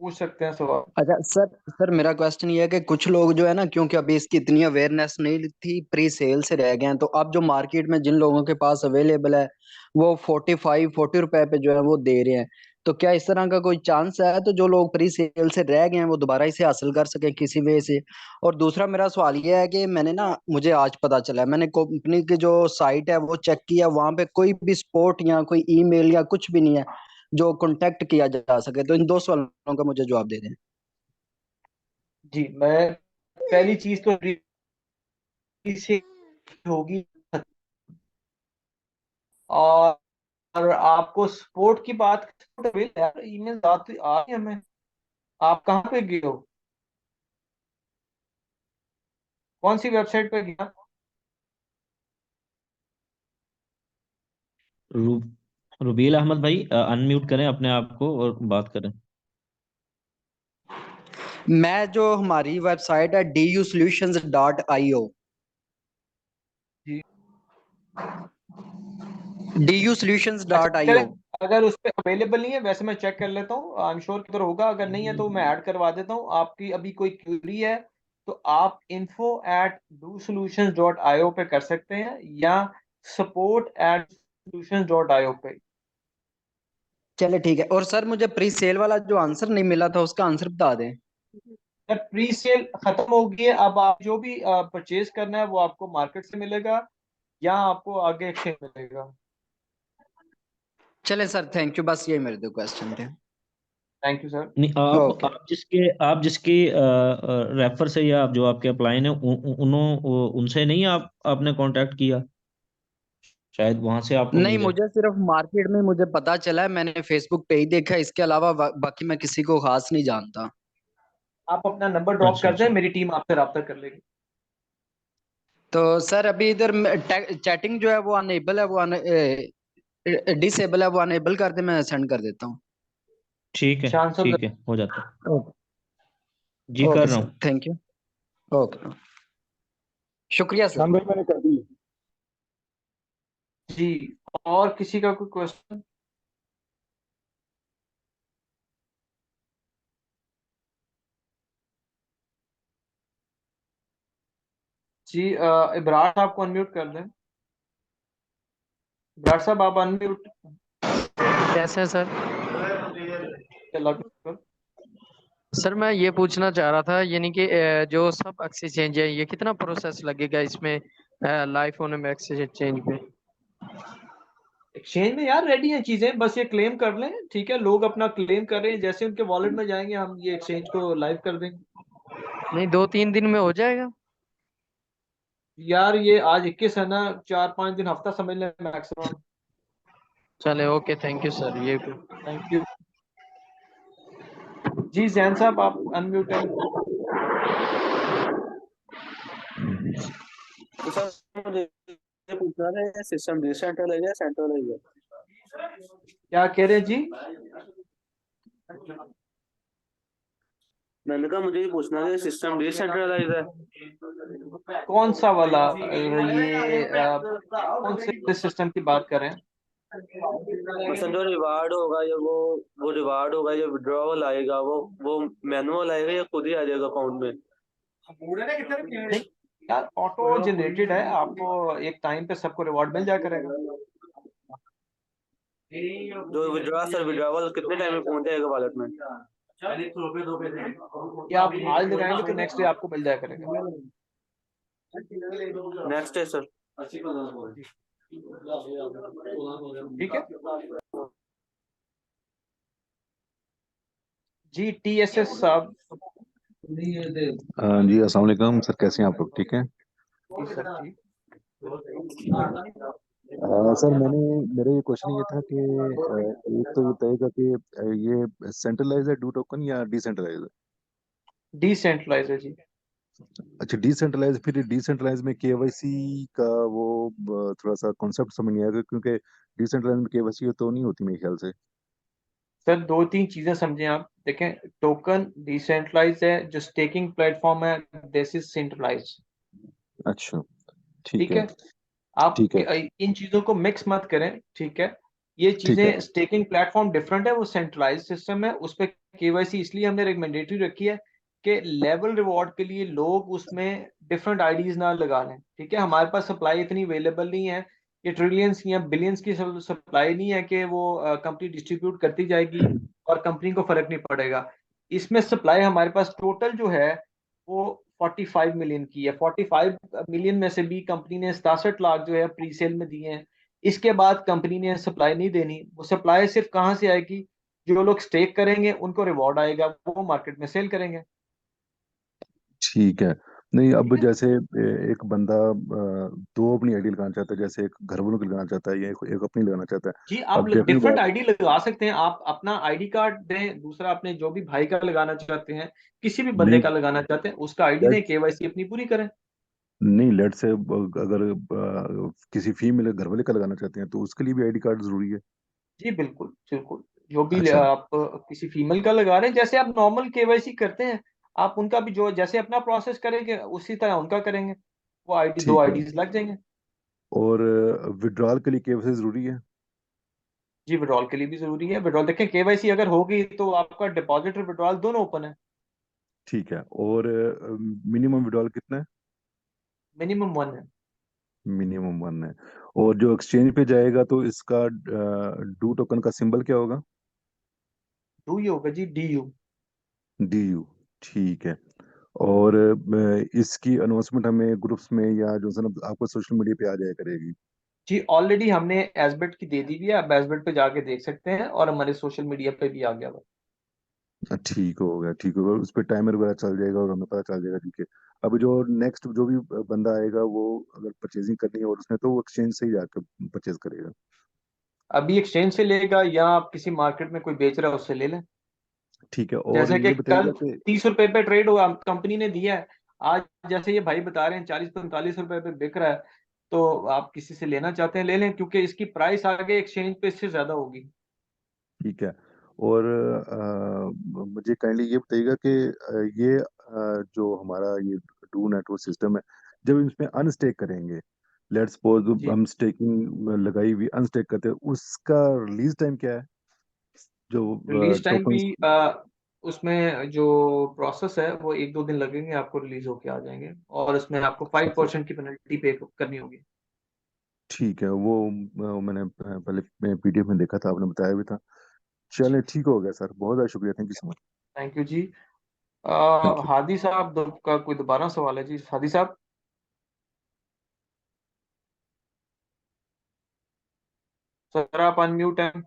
पूछ सकते हैं सवाल। अच्छा सर, मेरा क्वेश्चन ये है कि कुछ लोग जो है ना, क्योंकि अभी इसकी इतनी अवेयरनेस नहीं थी, प्री सेल से रह गए हैं। तो अब जो मार्केट में जिन लोगों के पास अवेलेबल है वो 40 रुपए पे जो है वो दे रहे हैं। तो क्या इस तरह का कोई चांस है, तो जो लोग प्री सेल से रह गए हैं वो दोबारा इसे हासिल कर सके किसी वे से? और दूसरा मेरा सवाल ये है कि मैंने ना, मुझे आज पता चला है, मैंने कंपनी की जो साइट है वो चेक किया, वहां पे कोई भी सपोर्ट या कोई ईमेल या कुछ भी नहीं है जो कांटेक्ट किया जा सके। तो इन दो सवालों का मुझे जवाब दे दें। जी, मैं पहली चीज तो से होगी, और आपको सपोर्ट की बात, यार ईमेल आती आ रही है हमें। आप कहाँ पे गए हो, कौन सी वेबसाइट पे गया? रू रुबील अहमद भाई, अनम्यूट करें अपने आप को और बात करें। मैं जो हमारी वेबसाइट है DUSolutions.io। जी DUsolutions.io। अगर उस पर अवेलेबल नहीं है, वैसे मैं चेक कर लेता हूँ, आई एम श्योर किधर होगा। अगर नहीं है तो मैं ऐड करवा देता हूँ। आपकी अभी कोई क्यूरी है तो आप info@dosolutions.io पे कर सकते हैं, या support@solutions.io पे। चले ठीक है। और सर मुझे प्री सेल वाला जो आंसर नहीं मिला था उसका आंसर बता दें। सर प्री सेल खत्म हो गई है। अब आप जो भी परचेज करना है वो आपको मार्केट से मिलेगा या आपको आगे एक्सचेंज मिलेगा। चले सर, थैंक यू, बस यही मेरे दो क्वेश्चन थे। Thank you sir. नहीं, ओके। आप जिसके रेफर से या आप जो आपके अपलाइन है उनसे नहीं आपने कांटेक्ट किया? शायद वहां से आपको नहीं, मिल जाए। मुझे सिर्फ मार्केट में मुझे पता चला है, मैंने फेसबुक पे ही देखा, इसके अलावा बाकी मैं किसी को खास नहीं जानता। आप अपना नंबर ड्रॉप अच्छा कर दें, अच्छा। मेरी टीम आपसे रब्ता कर लेगी। तो सर अभी इधर चैटिंग जो है वो अनेबल है, वो डिसेबल है, वो अनेबल कर दे, मैं सेंड कर देता हूँ। ठीक है शान साहब। ठीक है, हो जाता है। ओके। जी कर ओके रहा सर, हूँ। Thank you. ओके, शुक्रिया सर। शान भाई मैंने कर दी। जी, और किसी का कोई क्वेश्चन? जी, इब्रार साहब को अनम्यूट कर दें। इब्रार साहब आप अनम्यूट। कैसे हैं सर? चला। सर मैं ये पूछना चाह रहा था, यानी कि जो सब एक्सचेंज है ये कितना प्रोसेस लगेगा इसमें लाइव होने में एक्सचेंज पे? एक्सचेंज में यार रेडी हैं चीजें, बस ये क्लेम कर लें। ठीक है, लोग अपना क्लेम कर रहे हैं, जैसे उनके वॉलेट में जाएंगे हम ये एक्सचेंज को लाइव कर देंगे। नहीं, 2-3 दिन में हो जाएगा? यार ये आज 21 है ना, 4-5 दिन, हफ्ता समझ लें मैक्सिमम। चले, ओके, थैंक यू सर। ये थैंक यू। जी जैन साहब आप अनम्यूट हैं। तो सर मुझे ये पूछना था, सिस्टम डिसेंट्रलाइज है सेंट्रलाइज है? क्या कह रहे हैं जी? मैंने कहा मुझे ये पूछना था, सिस्टम डिसेंट्रलाइज है? कौन सा वाला? ये कौन से सिस्टम की बात कर रहे हैं? मतलब जो रिवार्ड होगा या वो रिवार्ड होगा या विड्रॉवल आएगा, वो मैनुअल आएगा या खुद ही आ जाएगा अकाउंट में? नहीं यार, ऑटो जनरेटेड है। आपको एक टाइम पे सबको रिवॉर्ड मिल जाया करेगा। जो विड्रॉवल कितने टाइम में पहुंच जाएगा वॉलेट में? ये आप आज लगाएंगे तो नेक्स्ट डे आपको मिल जाया करेगा। नेक्स्ट है सर। ठीक है जी। TSS साहब। जी अस्सलाम वालेकुम सर, कैसे हैं आप लोग? ठीक है। जी सर ठीक। सर मेरा ये क्वेश्चन ये था कि एक तो ये बताइएगा कि ये सेंट्रलाइज है डू टोकन या डिसेंट्रलाइज है? डिसेंट्रलाइज है जी। अच्छा डिसेंट्रलाइज, फिर डिसेंट्रलाइज में केवाईसी का वो थोड़ा सा कॉन्सेप्ट समझ नहीं आएगा, क्योंकि डिसेंट्रलाइज में केवाईसी तो नहीं होती मेरे ख्याल से। सर 2-3 चीजें समझें आप। देखें, टोकन डिसेंट्रलाइज है, जो स्टेकिंग प्लेटफॉर्म है दिस इज सेंट्रलाइज। अच्छा ठीक ठीक है। है, आप ठीक है। इन चीजों को मिक्स मत करें। ठीक है, ये ठीक है। चीजें, स्टेकिंग प्लेटफॉर्म डिफरेंट है, वो सेंट्रलाइज सिस्टम है। उस पर केवाईसी इसलिए हमने रिकमेंडेटरी रखी है कि लेवल रिवॉर्ड के लिए लोग उसमें डिफरेंट आईडीज ना लगा लें। ठीक है, हमारे पास सप्लाई इतनी अवेलेबल नहीं है, ये ट्रिलियंस या बिलियंस की सप्लाई नहीं है कि वो कंपनी डिस्ट्रीब्यूट करती जाएगी और कंपनी को फर्क नहीं पड़ेगा। इसमें सप्लाई हमारे पास टोटल जो है वो 45 मिलियन की है। 45 मिलियन में से भी कंपनी ने 67 लाख जो है प्री सेल में दिए हैं। इसके बाद कंपनी ने सप्लाई नहीं देनी। वो सप्लाई सिर्फ कहाँ से आएगी? जो लोग स्टेक करेंगे उनको रिवॉर्ड आएगा, वो मार्केट में सेल करेंगे। ठीक है। नहीं अब ठीक है जैसे एक बंदा दो अपनी आईडी लगाना चाहता है, जैसे एक घर वालों की लगाना चाहता है या एक अपनी लगाना चाहता है। जी, आप अब देखने डिफरेंट बात। आईडी लगा सकते हैं। आप अपना आईडी कार्ड दें, दूसरा अपने जो भी भाई का लगाना चाहते हैं, किसी भी बंदे नहीं का लगाना चाहते हैं, उसका आईडी दें, लेट केवाईसी अपनी पूरी करें। नहीं लेट से अगर किसी फीमेल घर वाले का लगाना चाहते हैं तो उसके लिए भी आईडी कार्ड जरूरी है? जी बिल्कुल बिल्कुल। जो भी अच्छा आप किसी फीमेल का लगा रहे हैं, जैसे आप नॉर्मल केवाईसी करते हैं, आप उनका भी जो जैसे अपना प्रोसेस करेंगे उसी तरह उनका करेंगे। वो आईडी, दो ठीक है। आईडीज लग जाएंगे। और विड्रॉल के लिए केवाईसी जरूरी है? जी, विड्रॉल के लिए भी जरूरी है। विड्रॉल देखें, केवाईसी अगर होगी तो आपका डिपॉजिट और विड्रॉल दोनों ओपन है। ठीक है। और मिनिमम विड्रॉल कितना है? मिनिमम 1 है। मिनिमम 1 है। और जो एक्सचेंज पे जाएगा तो इसका डू टोकन का सिंबल क्या होगा? डू ही होगा जी, DU। DU। ठीक है। और इसकी अनाउंसमेंट हमें ग्रुप्स में या जो है ना आपको सोशल मीडिया पे आ जाया करेगी? जी, ऑलरेडी हमने एसबेट की दे दी हुई है, आप एसबेट पे जाके देख सकते हैं, और हमारे सोशल मीडिया पे भी आ गया हुआ ठीक हो गया, ठीक होगा। उस पर टाइमर वगैरह चल जाएगा और हमें पता चल जाएगा। ठीक है। अभी जो नेक्स्ट जो भी बंदा आएगा वो अगर परचेजिंग करनी है और उसने, तो वो एक्सचेंज से ही जाकर परचेज करेगा? अभी एक्सचेंज से लेगा, या आप किसी मार्केट में कोई बेच रहा है उससे ले लें। ठीक है। और जैसे कि ये कल बताइएगा कि 30 रुपए पे ट्रेड हुआ, कंपनी ने दिया है। आज जैसे ये भाई बता रहे हैं 40-45 रुपए पे बिक रहा है, तो आप किसी से लेना चाहते हैं ले लें, क्योंकि इसकी प्राइस आगे एक्सचेंज पे इससे ज्यादा होगी। ठीक है। और मुझे काइंडली ये बताइएगा कि ये जो हमारा ये डू नेटवर्क सिस्टम है, जब हम इसमें अनस्टेक करेंगे, लेट्स सपोज जी, हम स्टेकिंग लगाई हुई अनस्टेक करते हैं, उसका रिलीज टाइम क्या है? जो रिलीज टाइम टोकन। भी उसमें जो प्रोसेस है वो 1-2 दिन लगेंगे, आपको रिलीज होके आ जाएंगे, और उसमें आपको 5% की पेनल्टी पे करनी होगी। ठीक है। वो मैंने पहले मैं PDF में देखा था, आपने बताया भी था। चलिए जी, ठीक हो गया सर, बहुत ज़्यादा शुक्रिया, thank you so much. Thank you ji. Thank you. Hadi Sahab का कोई दोबारा सवाल है जी, हादी साहब? सर आप अनम्यूट हैं।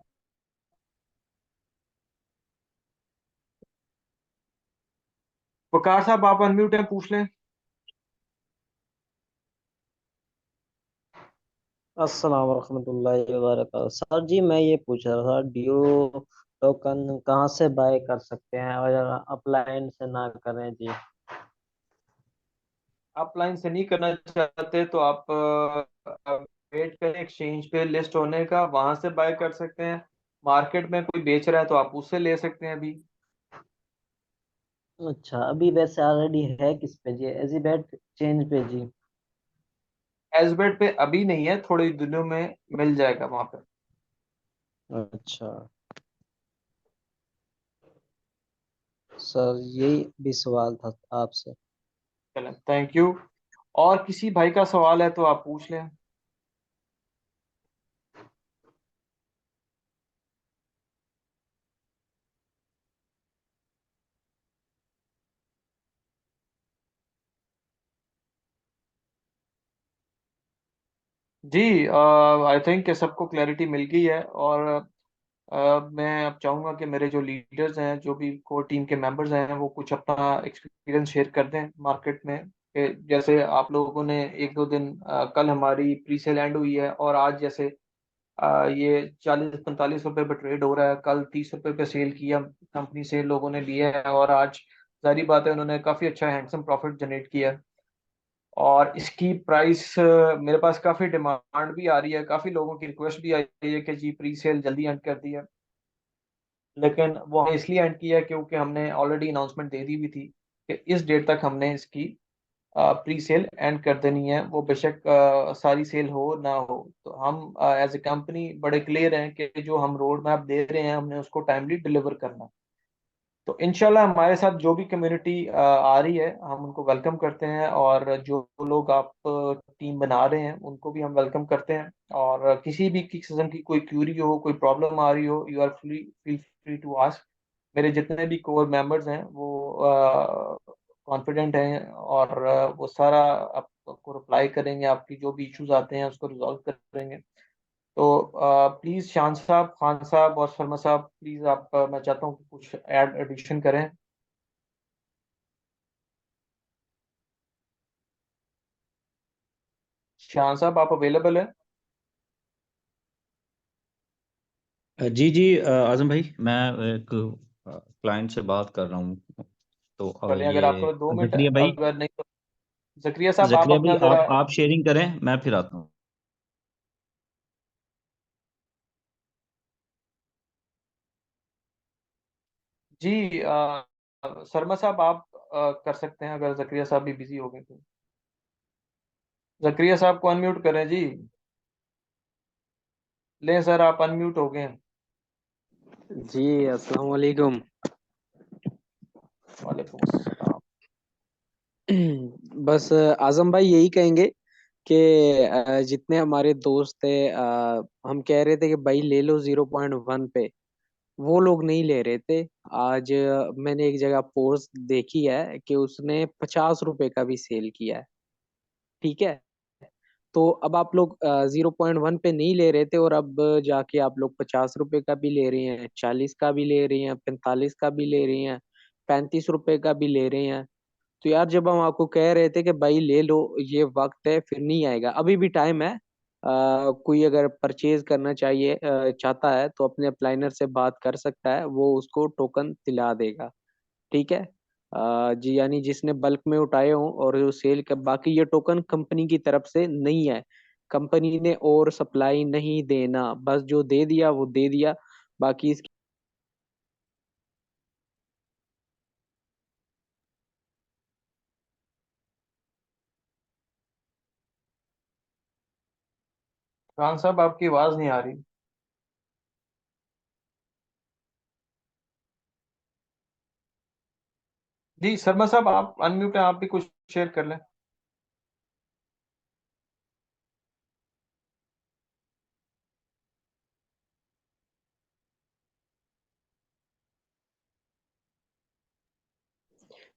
वकार साहब आप अनम्यूट हैं, पूछ लें। अस्सलाम वरहमतुल्लाहि वबरकातुहू। सर जी मैं ये पूछ रहा था ड्यू टोकन कहाँ से बाय कर सकते हैं, और अपलाइन से ना करें जी? आप लाइन से नहीं करना चाहते तो आप वेट करें एक्सचेंज पे लिस्ट होने का, वहां से बाय कर सकते हैं। मार्केट में कोई बेच रहा है तो आप उससे ले सकते हैं अभी। अच्छा, अभी वैसे ऑलरेडी है किस पे जी, एजीबेट चेंज पे जी? एसबेट पे अभी नहीं है, थोड़े दिनों में मिल जाएगा वहां पे। अच्छा सर, यही भी सवाल था आपसे। चलें, थैंक यू। और किसी भाई का सवाल है तो आप पूछ लें। जी, आई थिंक सबको क्लैरिटी मिल गई है, और मैं अब चाहूँगा कि मेरे जो लीडर्स हैं, जो भी कोर टीम के मेंबर्स हैं, वो कुछ अपना एक्सपीरियंस शेयर कर दें मार्केट में। कि जैसे आप लोगों ने 1-2 दिन, कल हमारी प्री सेल एंड हुई है, और आज जैसे ये 40-45 रुपए पे ट्रेड हो रहा है, कल 30 रुपए पे सेल किया कंपनी से लोगों ने लिया है, और आज जारी बात है उन्होंने काफ़ी अच्छा हैंडसम प्रॉफिट जनरेट किया है। और इसकी प्राइस मेरे पास काफ़ी डिमांड भी आ रही है, काफ़ी लोगों की रिक्वेस्ट भी आई है कि जी प्री सेल जल्दी एंड कर दिया, लेकिन वो हमने इसलिए एंड किया क्योंकि हमने ऑलरेडी अनाउंसमेंट दे दी हुई थी कि इस डेट तक हमने इसकी प्री सेल एंड कर देनी है, वो बेशक सारी सेल हो ना हो। तो हम एज ए कंपनी बड़े क्लियर हैं कि जो हम रोड मैप दे रहे हैं हमने उसको टाइमली डिलीवर करना है। तो इंशाल्लाह हमारे साथ जो भी कम्युनिटी आ रही है हम उनको वेलकम करते हैं, और जो लोग आप टीम बना रहे हैं उनको भी हम वेलकम करते हैं। और किसी भी किस्म की कोई क्यूरी हो, कोई प्रॉब्लम आ रही हो, you are free, feel free to ask. मेरे जितने भी कोर मेंबर्स हैं वो कॉन्फिडेंट हैं, और वो सारा आपको रिप्लाई करेंगे, आपकी जो भी इश्यूज आते हैं उसको रिजॉल्व करेंगे। तो प्लीज़ शान साहब, खान साहब और शर्मा साहब, प्लीज़ आप, मैं चाहता हूँ कि कुछ ऐड एडिशन करें। शान साहब आप अवेलेबल है? जी जी, आजम भाई, मैं एक क्लाइंट से बात कर रहा हूँ। तो चलें, अगर ये आपको 2 मिनट, जकरिया भाई, अगर नहीं तो जकरिया साहब आप जकरिया भाई, अपना जरा। आप शेयरिंग करें, मैं फिर आता हूँ। जी, शर्मा साहब आप कर सकते हैं, अगर जकरिया साहब भी बिजी हो गए तो। जकरिया साहब को अनम्यूट करें जी। लें सर, आप अनम्यूट हो गए हैं। जी अस्सलाम वालेकुम। वालेकुम अस्सलाम। बस आजम भाई यही कहेंगे कि जितने हमारे दोस्त थे, हम कह रहे थे कि भाई ले लो 0.1 पे, वो लोग नहीं ले रहे थे। आज मैंने एक जगह पोस्ट देखी है कि उसने 50 रुपए का भी सेल किया है। ठीक है, तो अब आप लोग 0.1 पे नहीं ले रहे थे और अब जाके आप लोग 50 रुपए का भी ले रहे हैं, 40 का भी ले रहे हैं, 45 का भी ले रहे हैं, 35 रुपए का भी ले रहे हैं। तो यार जब हम आपको कह रहे थे कि भाई ले लो, ये वक्त है, फिर नहीं आएगा, अभी भी टाइम है। कोई अगर परचेज करना चाहिए चाहता है तो अपने अप्लाइनर से बात कर सकता है, वो उसको टोकन दिला देगा। ठीक है। जी, यानी जिसने बल्क में उठाए हों और जो सेल कर, बाकी ये टोकन कंपनी की तरफ से नहीं है, कंपनी ने और सप्लाई नहीं देना, बस जो दे दिया वो दे दिया। बाकी इसकी खान साहब आपकी आवाज नहीं आ रही। जी शर्मा साहब, आप अनम्यूट हैं, आप भी कुछ शेयर कर लें।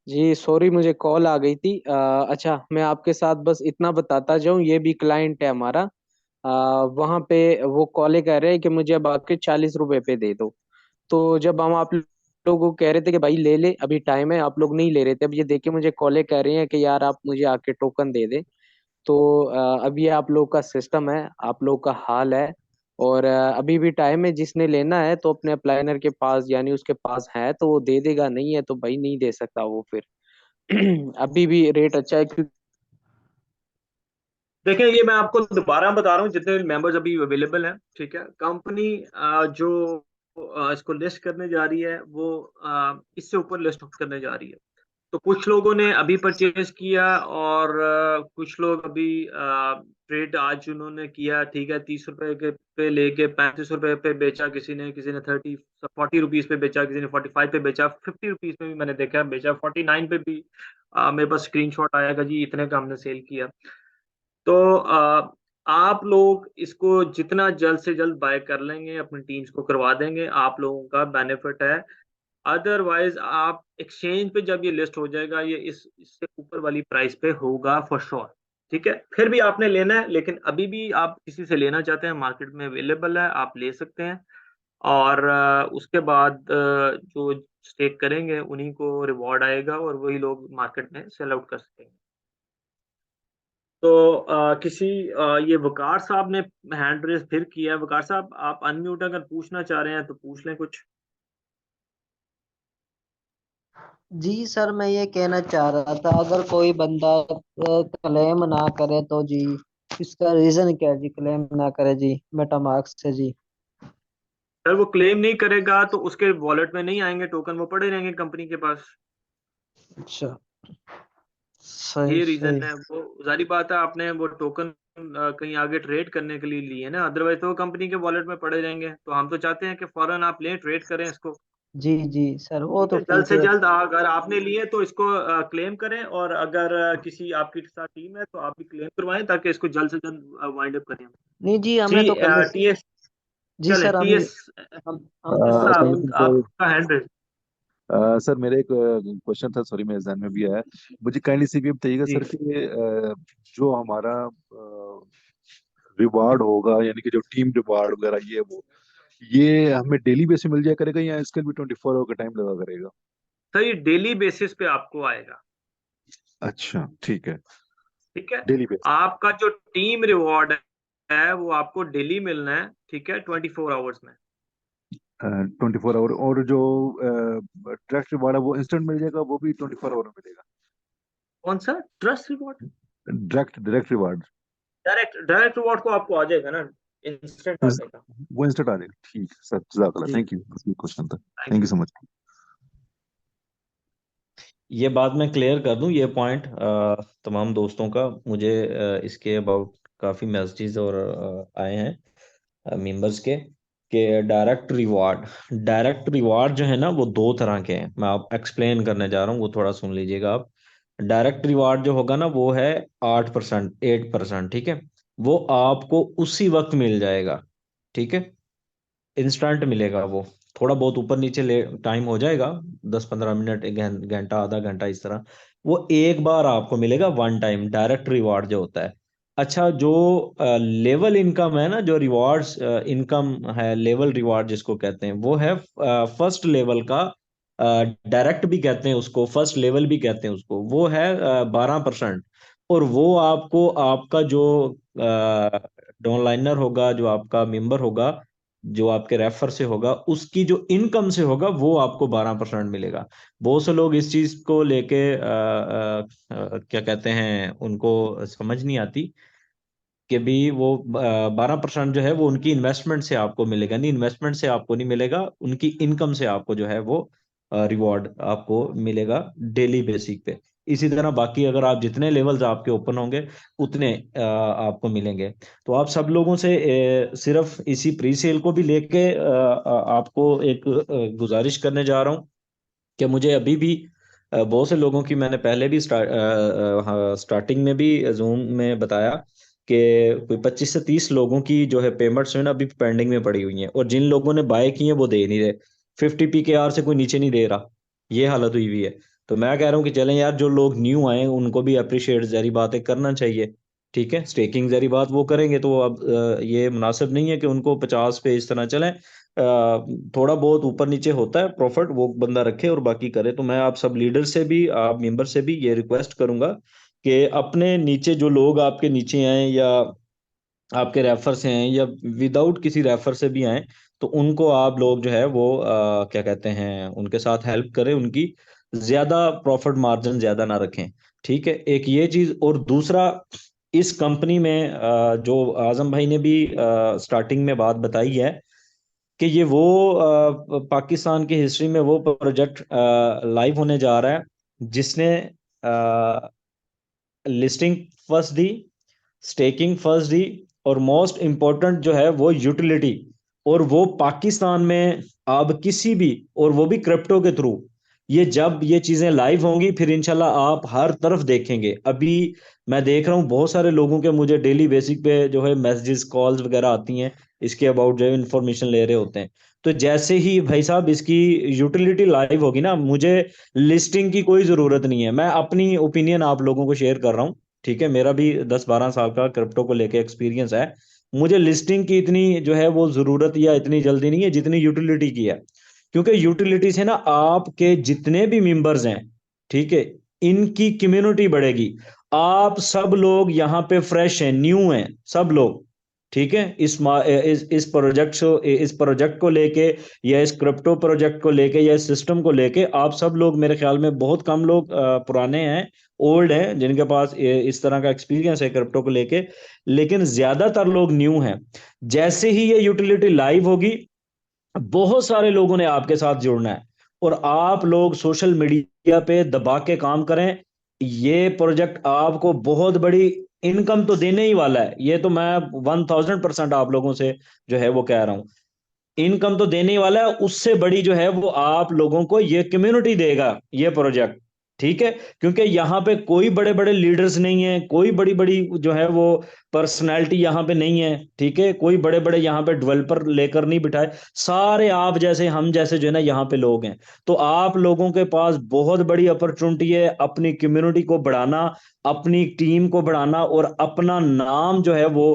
जी सॉरी, मुझे कॉल आ गई थी। अच्छा, मैं आपके साथ बस इतना बताता जाऊं, ये भी क्लाइंट है हमारा। वहां पे वो कॉले कह रहे हैं कि मुझे अब आपके 40 रुपए पे दे दो। तो जब हम आप लोगों को कह रहे थे कि भाई ले ले, अभी टाइम है, आप लोग नहीं ले रहे थे, अब ये देखे मुझे कॉले कह रहे हैं कि यार आप मुझे आके टोकन दे दे। तो अभी आप लोग का सिस्टम है, आप लोग का हाल है, और अभी भी टाइम है, जिसने लेना है तो अपने अप्लाइनर के पास, यानी उसके पास है तो वो दे देगा, नहीं है तो भाई नहीं दे सकता वो फिर। अभी भी रेट अच्छा है क्योंकि देखें, ये मैं आपको दोबारा बता रहा हूँ, जितने मेंबर्स अभी अवेलेबल हैं, ठीक है। कंपनी जो इसको लिस्ट करने जा रही है, वो इससे ऊपर लिस्ट करने जा रही है। तो कुछ लोगों ने अभी परचेज किया, और कुछ लोग अभी ट्रेड आज उन्होंने किया, ठीक है। 30 रुपए के पे लेके 35 रुपए पे बेचा, किसी ने 40 रुपीज पे बेचा, किसी ने 45 पे बेचा, 50 रुपीज पे भी मैंने देखा बेचा, 49 पे भी मेरे पास स्क्रीनशॉट आएगा जी, इतने का हमने सेल किया। तो आप लोग इसको जितना जल्द से जल्द बाय कर लेंगे, अपनी टीम्स को करवा देंगे, आप लोगों का बेनिफिट है। अदरवाइज आप एक्सचेंज पे जब ये लिस्ट हो जाएगा, ये इससे ऊपर वाली प्राइस पे होगा फॉर श्योर। ठीक है, फिर भी आपने लेना है, लेकिन अभी भी आप किसी से लेना चाहते हैं, मार्केट में अवेलेबल है, आप ले सकते हैं। और उसके बाद जो स्टेक करेंगे उन्हीं को रिवॉर्ड आएगा, और वही लोग मार्केट में सेल आउट कर सकेंगे। तो ये वकार साहब ने हैंड रेस फिर किया है। वकार साहब, आप अनम्यूट अगर पूछना चाह रहे हैं तो पूछ लें कुछ। जी सर, मैं ये कहना चाह रहा था, अगर कोई बंदा क्लेम ना करे तो जी, इसका रीजन क्या है जी, क्लेम ना करे जी मेटामार्क्स से जी? सर, वो क्लेम नहीं करेगा तो उसके वॉलेट में नहीं आएंगे टोकन, वो पड़े रहेंगे कंपनी के पास। अच्छा, सही ये सही। रीजन है। वो जारी बात है, आपने वो टोकन कहीं आगे ट्रेड करने के लिए लिए ना, अदरवाइज तो वो कंपनी के वॉलेट में पड़े रहेंगे। तो हम तो चाहते हैं कि फौरन आप लें, ट्रेड करें इसको। जी जी सर, वो ठीक तो है, जल्द ठीक से है। जल्द अगर आपने लिए तो इसको क्लेम करें, और अगर किसी आपके साथ टीम है तो आप भी क्लेम करवाएं, ताकि इसको जल्द से जल्द वाइंड अप करें। नहीं जी, हमने जी, तो कल टीएस, जी चलें सर, टीएस हमने तो अस्सलाम साहब, वालेकुम सर। आपका हैंड रेस। सर मेरा एक क्वेश्चन था, सॉरी मेरे ध्यान में भी आया। मुझे काइंडली से भी बताइएगा जी सर कि जो हमारा रिवार्ड होगा, यानी कि जो टीम रिवार्ड वगैरह ये वो, ये हमें डेली बेसिस मिल जाया करेगा या इसके भी 24 आवर का टाइम लगा करेगा? सर, ये डेली बेसिस पे आपको आएगा। अच्छा ठीक है। ठीक है, डेली बेसिस। आपका जो टीम रिवॉर्ड है वो आपको डेली मिलना है, ठीक है, 24 आवर्स में। 24 आवर, और जो ट्रस्ट रिवार्ड है वो इंस्टेंट मिल जाएगा, वो भी 24 आवर में मिलेगा? कौन सा trust reward? Direct direct reward. Direct direct reward को आपको आ जाएगा ना, इंस्टेंट आ जाएगा। वो इंस्टेंट आ जाएगा, ठीक है सर, जज़ाकल्लाह, जी, थैंक यू। क्वेश्चन था, thank thank you you. So much. ये बात मैं क्लियर कर दूं, ये पॉइंट तमाम दोस्तों का, मुझे इसके अबाउट काफ़ी मैसेजेस और आए हैं। मेंबर्स के कि डायरेक्ट रिवार्ड जो है ना वो दो तरह के हैं। मैं आप एक्सप्लेन करने जा रहा हूँ, वो थोड़ा सुन लीजिएगा आप। डायरेक्ट रिवार्ड जो होगा ना वो है 8%, 8%, ठीक है। वो आपको उसी वक्त मिल जाएगा, ठीक है, इंस्टेंट मिलेगा वो। थोड़ा बहुत ऊपर नीचे ले टाइम हो जाएगा, 10-15 मिनट, एक घंटा, आधा घंटा, इस तरह। वो एक बार आपको मिलेगा, वन टाइम डायरेक्ट रिवार्ड जो होता है। अच्छा, जो लेवल इनकम है ना, जो रिवार्ड्स इनकम है, लेवल रिवार्ड जिसको कहते हैं, वो है फर्स्ट लेवल का। डायरेक्ट भी कहते हैं उसको, फर्स्ट लेवल भी कहते हैं उसको। वो है 12%। और वो आपको, आपका जो डाउनलाइनर होगा, जो आपका मेंबर होगा, जो आपके रेफर से होगा, उसकी जो इनकम से होगा, वो आपको 12% मिलेगा। बहुत से लोग इस चीज को लेके क्या कहते हैं, उनको समझ नहीं आती कि भी वो 12% जो है वो उनकी इन्वेस्टमेंट से आपको मिलेगा। नहीं, इन्वेस्टमेंट से आपको नहीं मिलेगा, उनकी इनकम से आपको जो है वो रिवॉर्ड आपको मिलेगा डेली बेसिक पे। इसी तरह बाकी अगर आप जितने लेवल्स आपके ओपन होंगे उतने आपको मिलेंगे। तो आप सब लोगों से सिर्फ इसी प्री सेल को भी लेके आपको एक गुजारिश करने जा रहा हूँ कि मुझे अभी भी बहुत से लोगों की, मैंने पहले भी स्टार्टिंग में भी जूम में बताया कि कोई 25 से 30 लोगों की जो है पेमेंट्स है ना अभी पेंडिंग में पड़ी हुई हैं, और जिन लोगों ने बाय किए हैं वो दे नहीं रहे। 50 PKR से कोई नीचे नहीं दे रहा, ये हालत हुई हुई है। तो मैं कह रहा हूँ कि चलें यार, जो लोग न्यू आए हैं उनको भी अप्रिशिएट जरी बात है करना चाहिए, ठीक है। स्टेकिंग जरी बात वो करेंगे तो अब ये मुनासिब नहीं है कि उनको 50 पे इस तरह चलें। थोड़ा बहुत ऊपर नीचे होता है प्रॉफिट, वो बंदा रखे और बाकी करे। तो मैं आप सब लीडर से भी, आप मेंबर से भी ये रिक्वेस्ट करूंगा कि अपने नीचे जो लोग आपके नीचे आए, या आपके रेफर से हैं, या विदाउट किसी रेफर से भी आए, तो उनको आप लोग जो है वो क्या कहते हैं, उनके साथ हेल्प करें, उनकी ज्यादा प्रॉफिट मार्जिन ज्यादा ना रखें, ठीक है। एक ये चीज। और दूसरा, इस कंपनी में जो आजम भाई ने भी स्टार्टिंग में बात बताई है कि ये वो पाकिस्तान की हिस्ट्री में वो प्रोजेक्ट लाइव होने जा रहा है जिसने लिस्टिंग फर्स्ट दी, स्टेकिंग फर्स्ट दी, और मोस्ट इम्पोर्टेंट जो है वो यूटिलिटी। और वो पाकिस्तान में अब किसी भी, और वो भी क्रिप्टो के थ्रू, ये जब ये चीजें लाइव होंगी फिर इंशाल्लाह आप हर तरफ देखेंगे। अभी मैं देख रहा हूँ बहुत सारे लोगों के, मुझे डेली बेसिक पे जो है मैसेजेस, कॉल्स वगैरह आती हैं इसके अबाउट, जो है इन्फॉर्मेशन ले रहे होते हैं। तो जैसे ही भाई साहब इसकी यूटिलिटी लाइव होगी ना, मुझे लिस्टिंग की कोई जरूरत नहीं है। मैं अपनी ओपिनियन आप लोगों को शेयर कर रहा हूँ, ठीक है। मेरा भी 10-12 साल का क्रिप्टो को लेके एक्सपीरियंस है। मुझे लिस्टिंग की इतनी जो है वो जरूरत या इतनी जल्दी नहीं है जितनी यूटिलिटी की है। क्योंकि यूटिलिटी से ना आपके जितने भी मेंबर्स हैं, ठीक है, इनकी कम्युनिटी बढ़ेगी। आप सब लोग यहाँ पे फ्रेश हैं, न्यू हैं सब लोग, ठीक है। इस प्रोजेक्ट को लेके, या इस क्रिप्टो प्रोजेक्ट को लेके, या इस सिस्टम को लेके, आप सब लोग, मेरे ख्याल में बहुत कम लोग पुराने हैं, ओल्ड हैं, जिनके पास इस तरह का एक्सपीरियंस है क्रिप्टो को लेके, लेकिन ज्यादातर लोग न्यू हैं। जैसे ही ये यूटिलिटी लाइव होगी, बहुत सारे लोगों ने आपके साथ जुड़ना है, और आप लोग सोशल मीडिया पे दबा के काम करें। ये प्रोजेक्ट आपको बहुत बड़ी इनकम तो देने ही वाला है, ये तो मैं 1000% आप लोगों से जो है वो कह रहा हूं। इनकम तो देने ही वाला है, उससे बड़ी जो है वो आप लोगों को ये कम्युनिटी देगा ये प्रोजेक्ट, ठीक है। क्योंकि यहाँ पे कोई बड़े बड़े लीडर्स नहीं है, कोई बड़ी बड़ी जो है वो पर्सनालिटी यहाँ पे नहीं है, ठीक है। कोई बड़े बड़े यहाँ पे डेवलपर लेकर नहीं बिठाए, सारे आप जैसे, हम जैसे जो है ना यहाँ पे लोग हैं। तो आप लोगों के पास बहुत बड़ी अपॉर्चुनिटी है अपनी कम्युनिटी को बढ़ाना, अपनी टीम को बढ़ाना, और अपना नाम जो है वो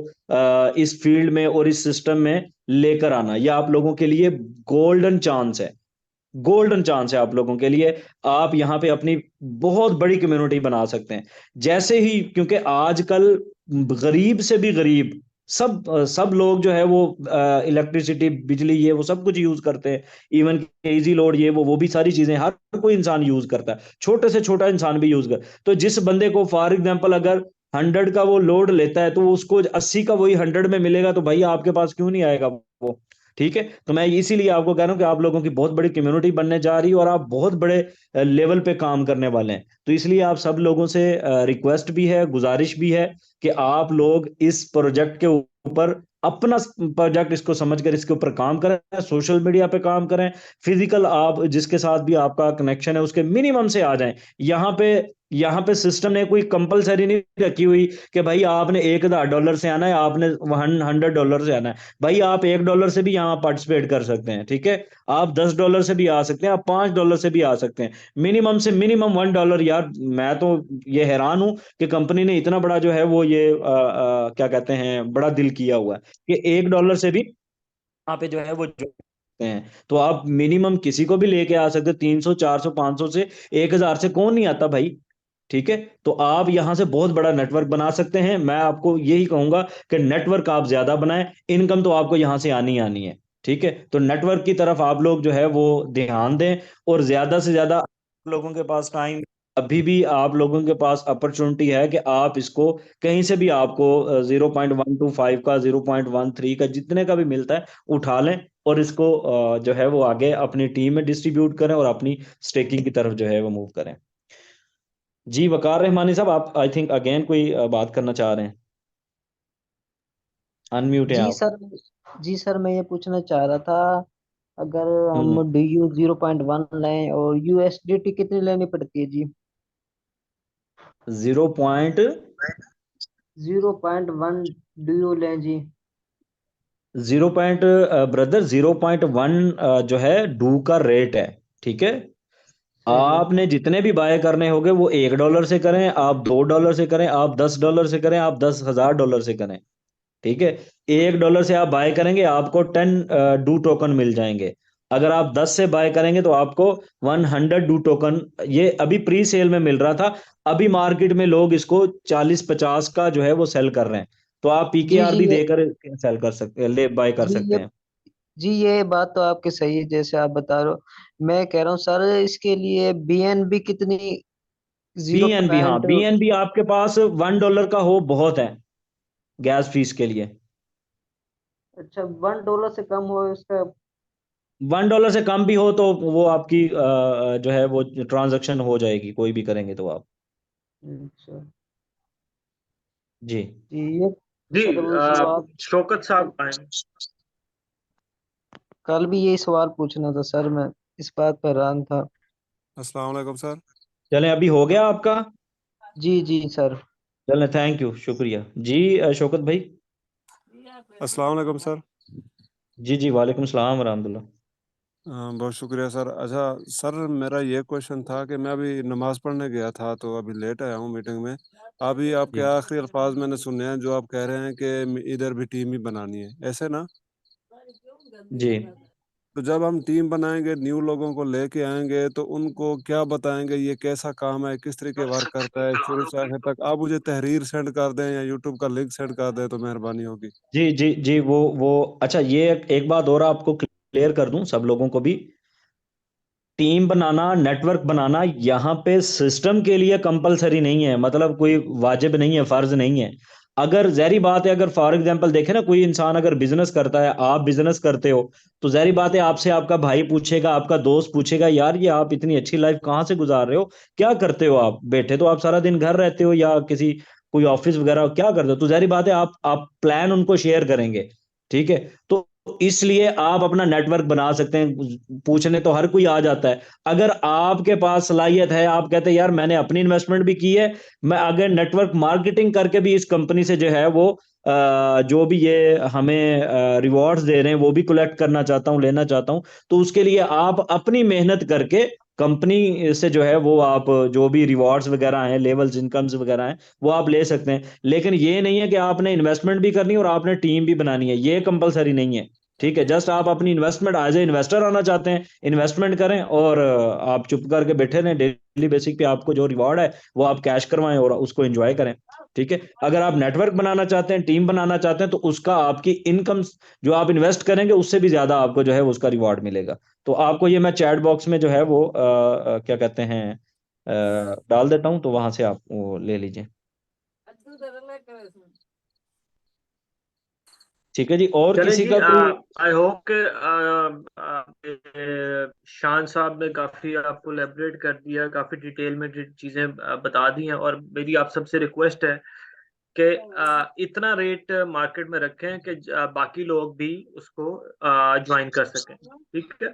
इस फील्ड में और इस सिस्टम में लेकर आना। यह आप लोगों के लिए गोल्डन चांस है, गोल्डन चांस है आप लोगों के लिए। आप यहाँ पे अपनी बहुत बड़ी कम्युनिटी बना सकते हैं। जैसे ही, क्योंकि आजकल गरीब से भी गरीब सब लोग जो है वो इलेक्ट्रिसिटी, बिजली, ये वो सब कुछ यूज करते हैं। इवन इजी लोड, ये वो भी सारी चीजें हर कोई इंसान यूज करता है, छोटे से छोटा इंसान भी यूज कर। तो जिस बंदे को फॉर एग्जाम्पल अगर 100 का वो लोड लेता है, तो उसको 80 का वही 100 में मिलेगा, तो भाई आपके पास क्यों नहीं आएगा वो, ठीक है। तो मैं इसीलिए आपको कह रहा हूं कि आप लोगों की बहुत बड़ी कम्युनिटी बनने जा रही है, और आप बहुत बड़े लेवल पे काम करने वाले हैं। तो इसलिए आप सब लोगों से रिक्वेस्ट भी है, गुजारिश भी है कि आप लोग इस प्रोजेक्ट के ऊपर अपना प्रोजेक्ट इसको समझकर इसके ऊपर काम करें, सोशल मीडिया पे काम करें, फिजिकल आप जिसके साथ भी आपका कनेक्शन है उसके मिनिमम से आ जाएं। यहाँ पे सिस्टम ने कोई कंपलसरी नहीं रखी हुई कि भाई आपने $1,000 से आना है, आपने $100 से आना है। भाई आप $1 से भी यहाँ पार्टिसिपेट कर सकते हैं, ठीक है। आप $10 से भी आ सकते हैं, आप $5 से भी आ सकते हैं। मिनिमम से मिनिमम $1। यार मैं तो ये हैरान हूं कि कंपनी ने इतना बड़ा जो है वो ये क्या कहते हैं बड़ा दिल किया हुआ है कि $1 से भी यहाँ पे जो है वो जो हैं। तो आप मिनिमम किसी को भी लेके आ सकते हो, 300 400 500 से 1,000 से कौन नहीं आता भाई, ठीक है। तो आप यहां से बहुत बड़ा नेटवर्क बना सकते हैं। मैं आपको यही कहूंगा कि नेटवर्क आप ज्यादा बनाएं, इनकम तो आपको यहां से आनी ही आनी है, ठीक है। तो नेटवर्क की तरफ आप लोग जो है वो ध्यान दें, और ज्यादा से ज्यादा लोगों के पास टाइम, अभी भी आप लोगों के पास अपॉर्चुनिटी है कि आप इसको कहीं से भी आपको 0.125 का 0.13 का जितने का भी मिलता है उठा लें, और इसको जो है वो आगे अपनी टीम में डिस्ट्रीब्यूट करें और अपनी स्टेकिंग की तरफ जो है वो मूव करें। जी वकार रहमानी साहब, आप आई थिंक अगेन कोई बात करना चाह रहे हैं, अनम्यूट है जी आप। सर। जी सर, मैं ये पूछना चाह रहा था, अगर हम्म। हम DU 0.1 लें और USDT कितनी लेनी पड़ती है जी? 0. 0.1 DU लें जी। 0. ब्रदर 0.1 जो है डू का रेट है, ठीक है। जी आपने जितने भी बाय करने होंगे वो $1 से करें, आप $2 से करें, आप $10 से करें, आप $10,000 से करें, ठीक है। $1 से आप बाय करेंगे आपको 10 डू टोकन मिल जाएंगे। अगर आप 10 से बाय करेंगे तो आपको 100 डू टोकन, ये अभी प्री सेल में मिल रहा था। अभी मार्केट में लोग इसको 40-50 का जो है वो सेल कर रहे हैं, तो आप जी PKR जी भी ये देकर सेल कर सकते हैं, ले बाय कर जी सकते ये हैं। जी ये बात तो आपकी सही है, जैसे आप बता रहे हो। मैं कह रहा हूँ सर, इसके लिए BNB कितनी? जीरो BNB, हाँ पॉइंट BNB आपके पास $1 का हो बहुत है गैस फीस के लिए। अच्छा, $1 से कम हो इसका? $1 से कम भी हो तो वो आपकी जो है वो ट्रांजैक्शन हो जाएगी, कोई भी करेंगे तो आप। अच्छा जी। जी, ये जी सर वो सवाल, शौकत साहब आए। कल भी यही सवाल पूछना था सर, मैं इस बात पर हैरान था। अस्सलाम वालेकुम सर। चलें, अभी हो गया आपका। जी जी सर। चलें, थैंक यू, शुक्रिया जी। शौकत भाई। अस्सलाम वालेकुम सर। जी जी, वालेकुम सलाम वरहमतुल्लाह। बहुत शुक्रिया सर। अच्छा सर, मेरा ये क्वेश्चन था कि मैं अभी नमाज पढ़ने गया था तो अभी लेट आया हूँ मीटिंग में। अभी आपके जी आखिरी अल्फाज मैंने सुने हैं जो आप कह रहे हैं कि इधर भी टीम ही बनानी है, ऐसे ना? जी तो जब हम टीम बनाएंगे, न्यू लोगों को लेके आएंगे, तो उनको क्या बताएंगे, ये कैसा काम है, किस तरीके वर्क करता है शुरू से आखिर तक? आप मुझे तहरीर सेंड कर दें या यूट्यूब का लिंक सेंड कर दें तो मेहरबानी होगी। जी जी जी, वो अच्छा, ये एक बात और आपको क्लियर कर दूं सब लोगों को भी। टीम बनाना, नेटवर्क बनाना यहाँ पे सिस्टम के लिए कंपलसरी नहीं है, मतलब कोई वाजिब नहीं है, फर्ज नहीं है। अगर जहरी बात है, अगर फॉर एग्जांपल देखे ना, कोई इंसान अगर बिजनेस करता है, आप बिजनेस करते हो, तो जहरी बात है आपसे आपका भाई पूछेगा, आपका दोस्त पूछेगा, यार ये आप इतनी अच्छी लाइफ कहाँ से गुजार रहे हो, क्या करते हो आप, बैठे तो आप सारा दिन घर रहते हो या किसी कोई ऑफिस वगैरह क्या करते हो, तो जहरी बात है आप प्लान उनको शेयर करेंगे, ठीक है। तो इसलिए आप अपना नेटवर्क बना सकते हैं, पूछने तो हर कोई आ जाता है। अगर आपके पास सलाहियत है, आप कहते हैं यार मैंने अपनी इन्वेस्टमेंट भी की है, मैं अगर नेटवर्क मार्केटिंग करके भी इस कंपनी से जो है वो जो भी ये हमें रिवॉर्ड्स दे रहे हैं वो भी कलेक्ट करना चाहता हूं, लेना चाहता हूं, तो उसके लिए आप अपनी मेहनत करके कंपनी से जो है वो आप जो भी रिवॉर्ड्स वगैरह हैं, लेवल्स इनकम्स वगैरह हैं, वो आप ले सकते हैं। लेकिन ये नहीं है कि आपने इन्वेस्टमेंट भी करनी है और आपने टीम भी बनानी है, ये कंपलसरी नहीं है, ठीक है। जस्ट आप अपनी इन्वेस्टमेंट एज ए इन्वेस्टर आना चाहते हैं, इन्वेस्टमेंट करें और आप चुप करके बैठे रहें, डेली बेसिक पे आपको जो रिवॉर्ड है वो आप कैश करवाएं और उसको एंजॉय करें, ठीक है। अगर आप नेटवर्क बनाना चाहते हैं, टीम बनाना चाहते हैं, तो उसका आपकी इनकम जो आप इन्वेस्ट करेंगे उससे भी ज्यादा आपको जो है उसका रिवॉर्ड मिलेगा। तो आपको ये मैं चैट बॉक्स में जो है वो क्या कहते हैं डाल देता हूं, तो वहां से आप वो ले लीजिए, ठीक है जी। और चलें किसी जी, का कोई। आई होप कि शान साहब ने काफ़ी आपको एलेबरेट कर दिया, काफ़ी डिटेल में चीज़ें बता दी हैं, और मेरी आप सबसे रिक्वेस्ट है कि इतना रेट मार्केट में रखें कि बाकी लोग भी उसको ज्वाइन कर सकें, ठीक है।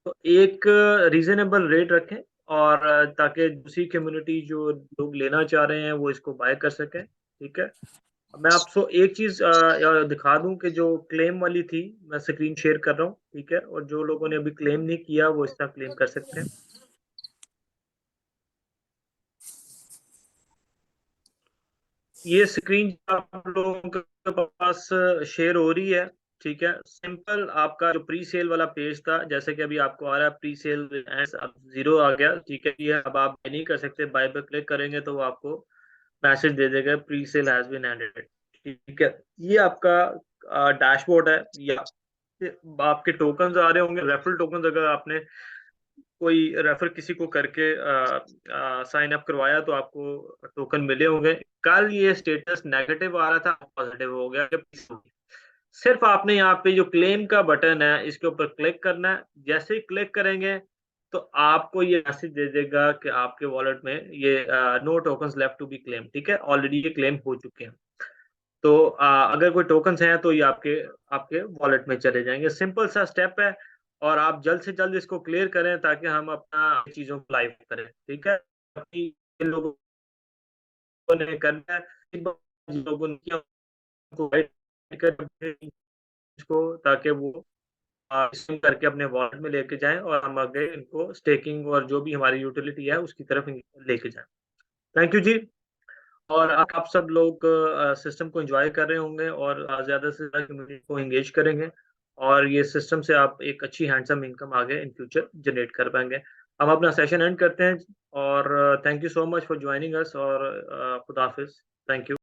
तो एक रीजनेबल रेट रखें और ताकि दूसरी कम्युनिटी जो लोग लेना चाह रहे हैं वो इसको बाय कर सकें, ठीक है। मैं आपको एक चीज दिखा दूं कि जो क्लेम वाली थी, मैं स्क्रीन शेयर कर रहा हूँ, ठीक है। और जो लोगों ने अभी क्लेम नहीं किया वो इस तरह क्लेम कर सकते हैं। ये स्क्रीन आप लोगों के पास शेयर हो रही है, ठीक है। सिंपल आपका जो प्री सेल वाला पेज था, जैसे कि अभी आपको आ रहा है प्री सेल अब 0 आ गया, ठीक है। ये अब आप नहीं कर सकते, बाय पे क्लिक करेंगे तो वो आपको मैसेज दे देगा pre sale has been ended, ठीक है। ये आपका डैशबोर्ड है। या आपके टोकन आ रहे होंगे, रेफरल टोकन। अगर आपने कोई रेफर किसी को करके साइन अप करवाया तो आपको टोकन मिले होंगे। कल ये स्टेटस नेगेटिव आ रहा था, पॉजिटिव हो गया। सिर्फ आपने यहाँ पे जो क्लेम का बटन है इसके ऊपर क्लिक करना है। जैसे ही क्लिक करेंगे तो आपको ये मैसेज दे देगा कि आपके वॉलेट में ये no tokens left to be claim, ठीक है। ऑलरेडी ये क्लेम हो चुके हैं। तो अगर कोई टोकन्स हैं तो ये आपके आपके वॉलेट में चले जाएंगे। सिंपल सा स्टेप है और आप जल्द से जल्द इसको क्लियर करें ताकि हम अपना चीजों को लाइव करें, ठीक है। बाकी इन लोगों ने करना है, जिन लोगों ने किया उनको गाइड कर इसको, ताकि वो स्विम करके अपने वॉलेट में लेके जाएं और हम आगे इनको स्टेकिंग और जो भी हमारी यूटिलिटी है उसकी तरफ लेके जाएं। थैंक यू जी। और आप सब लोग सिस्टम को एंजॉय कर रहे होंगे और ज़्यादा से ज़्यादा कम्युनिटी को एंगेज करेंगे और ये सिस्टम से आप एक अच्छी हैंडसम इनकम आगे इन फ्यूचर जनरेट कर पाएंगे। हम अपना सेशन एंड करते हैं और thank you so much for joining us और खुदा हाफिज। Thank you.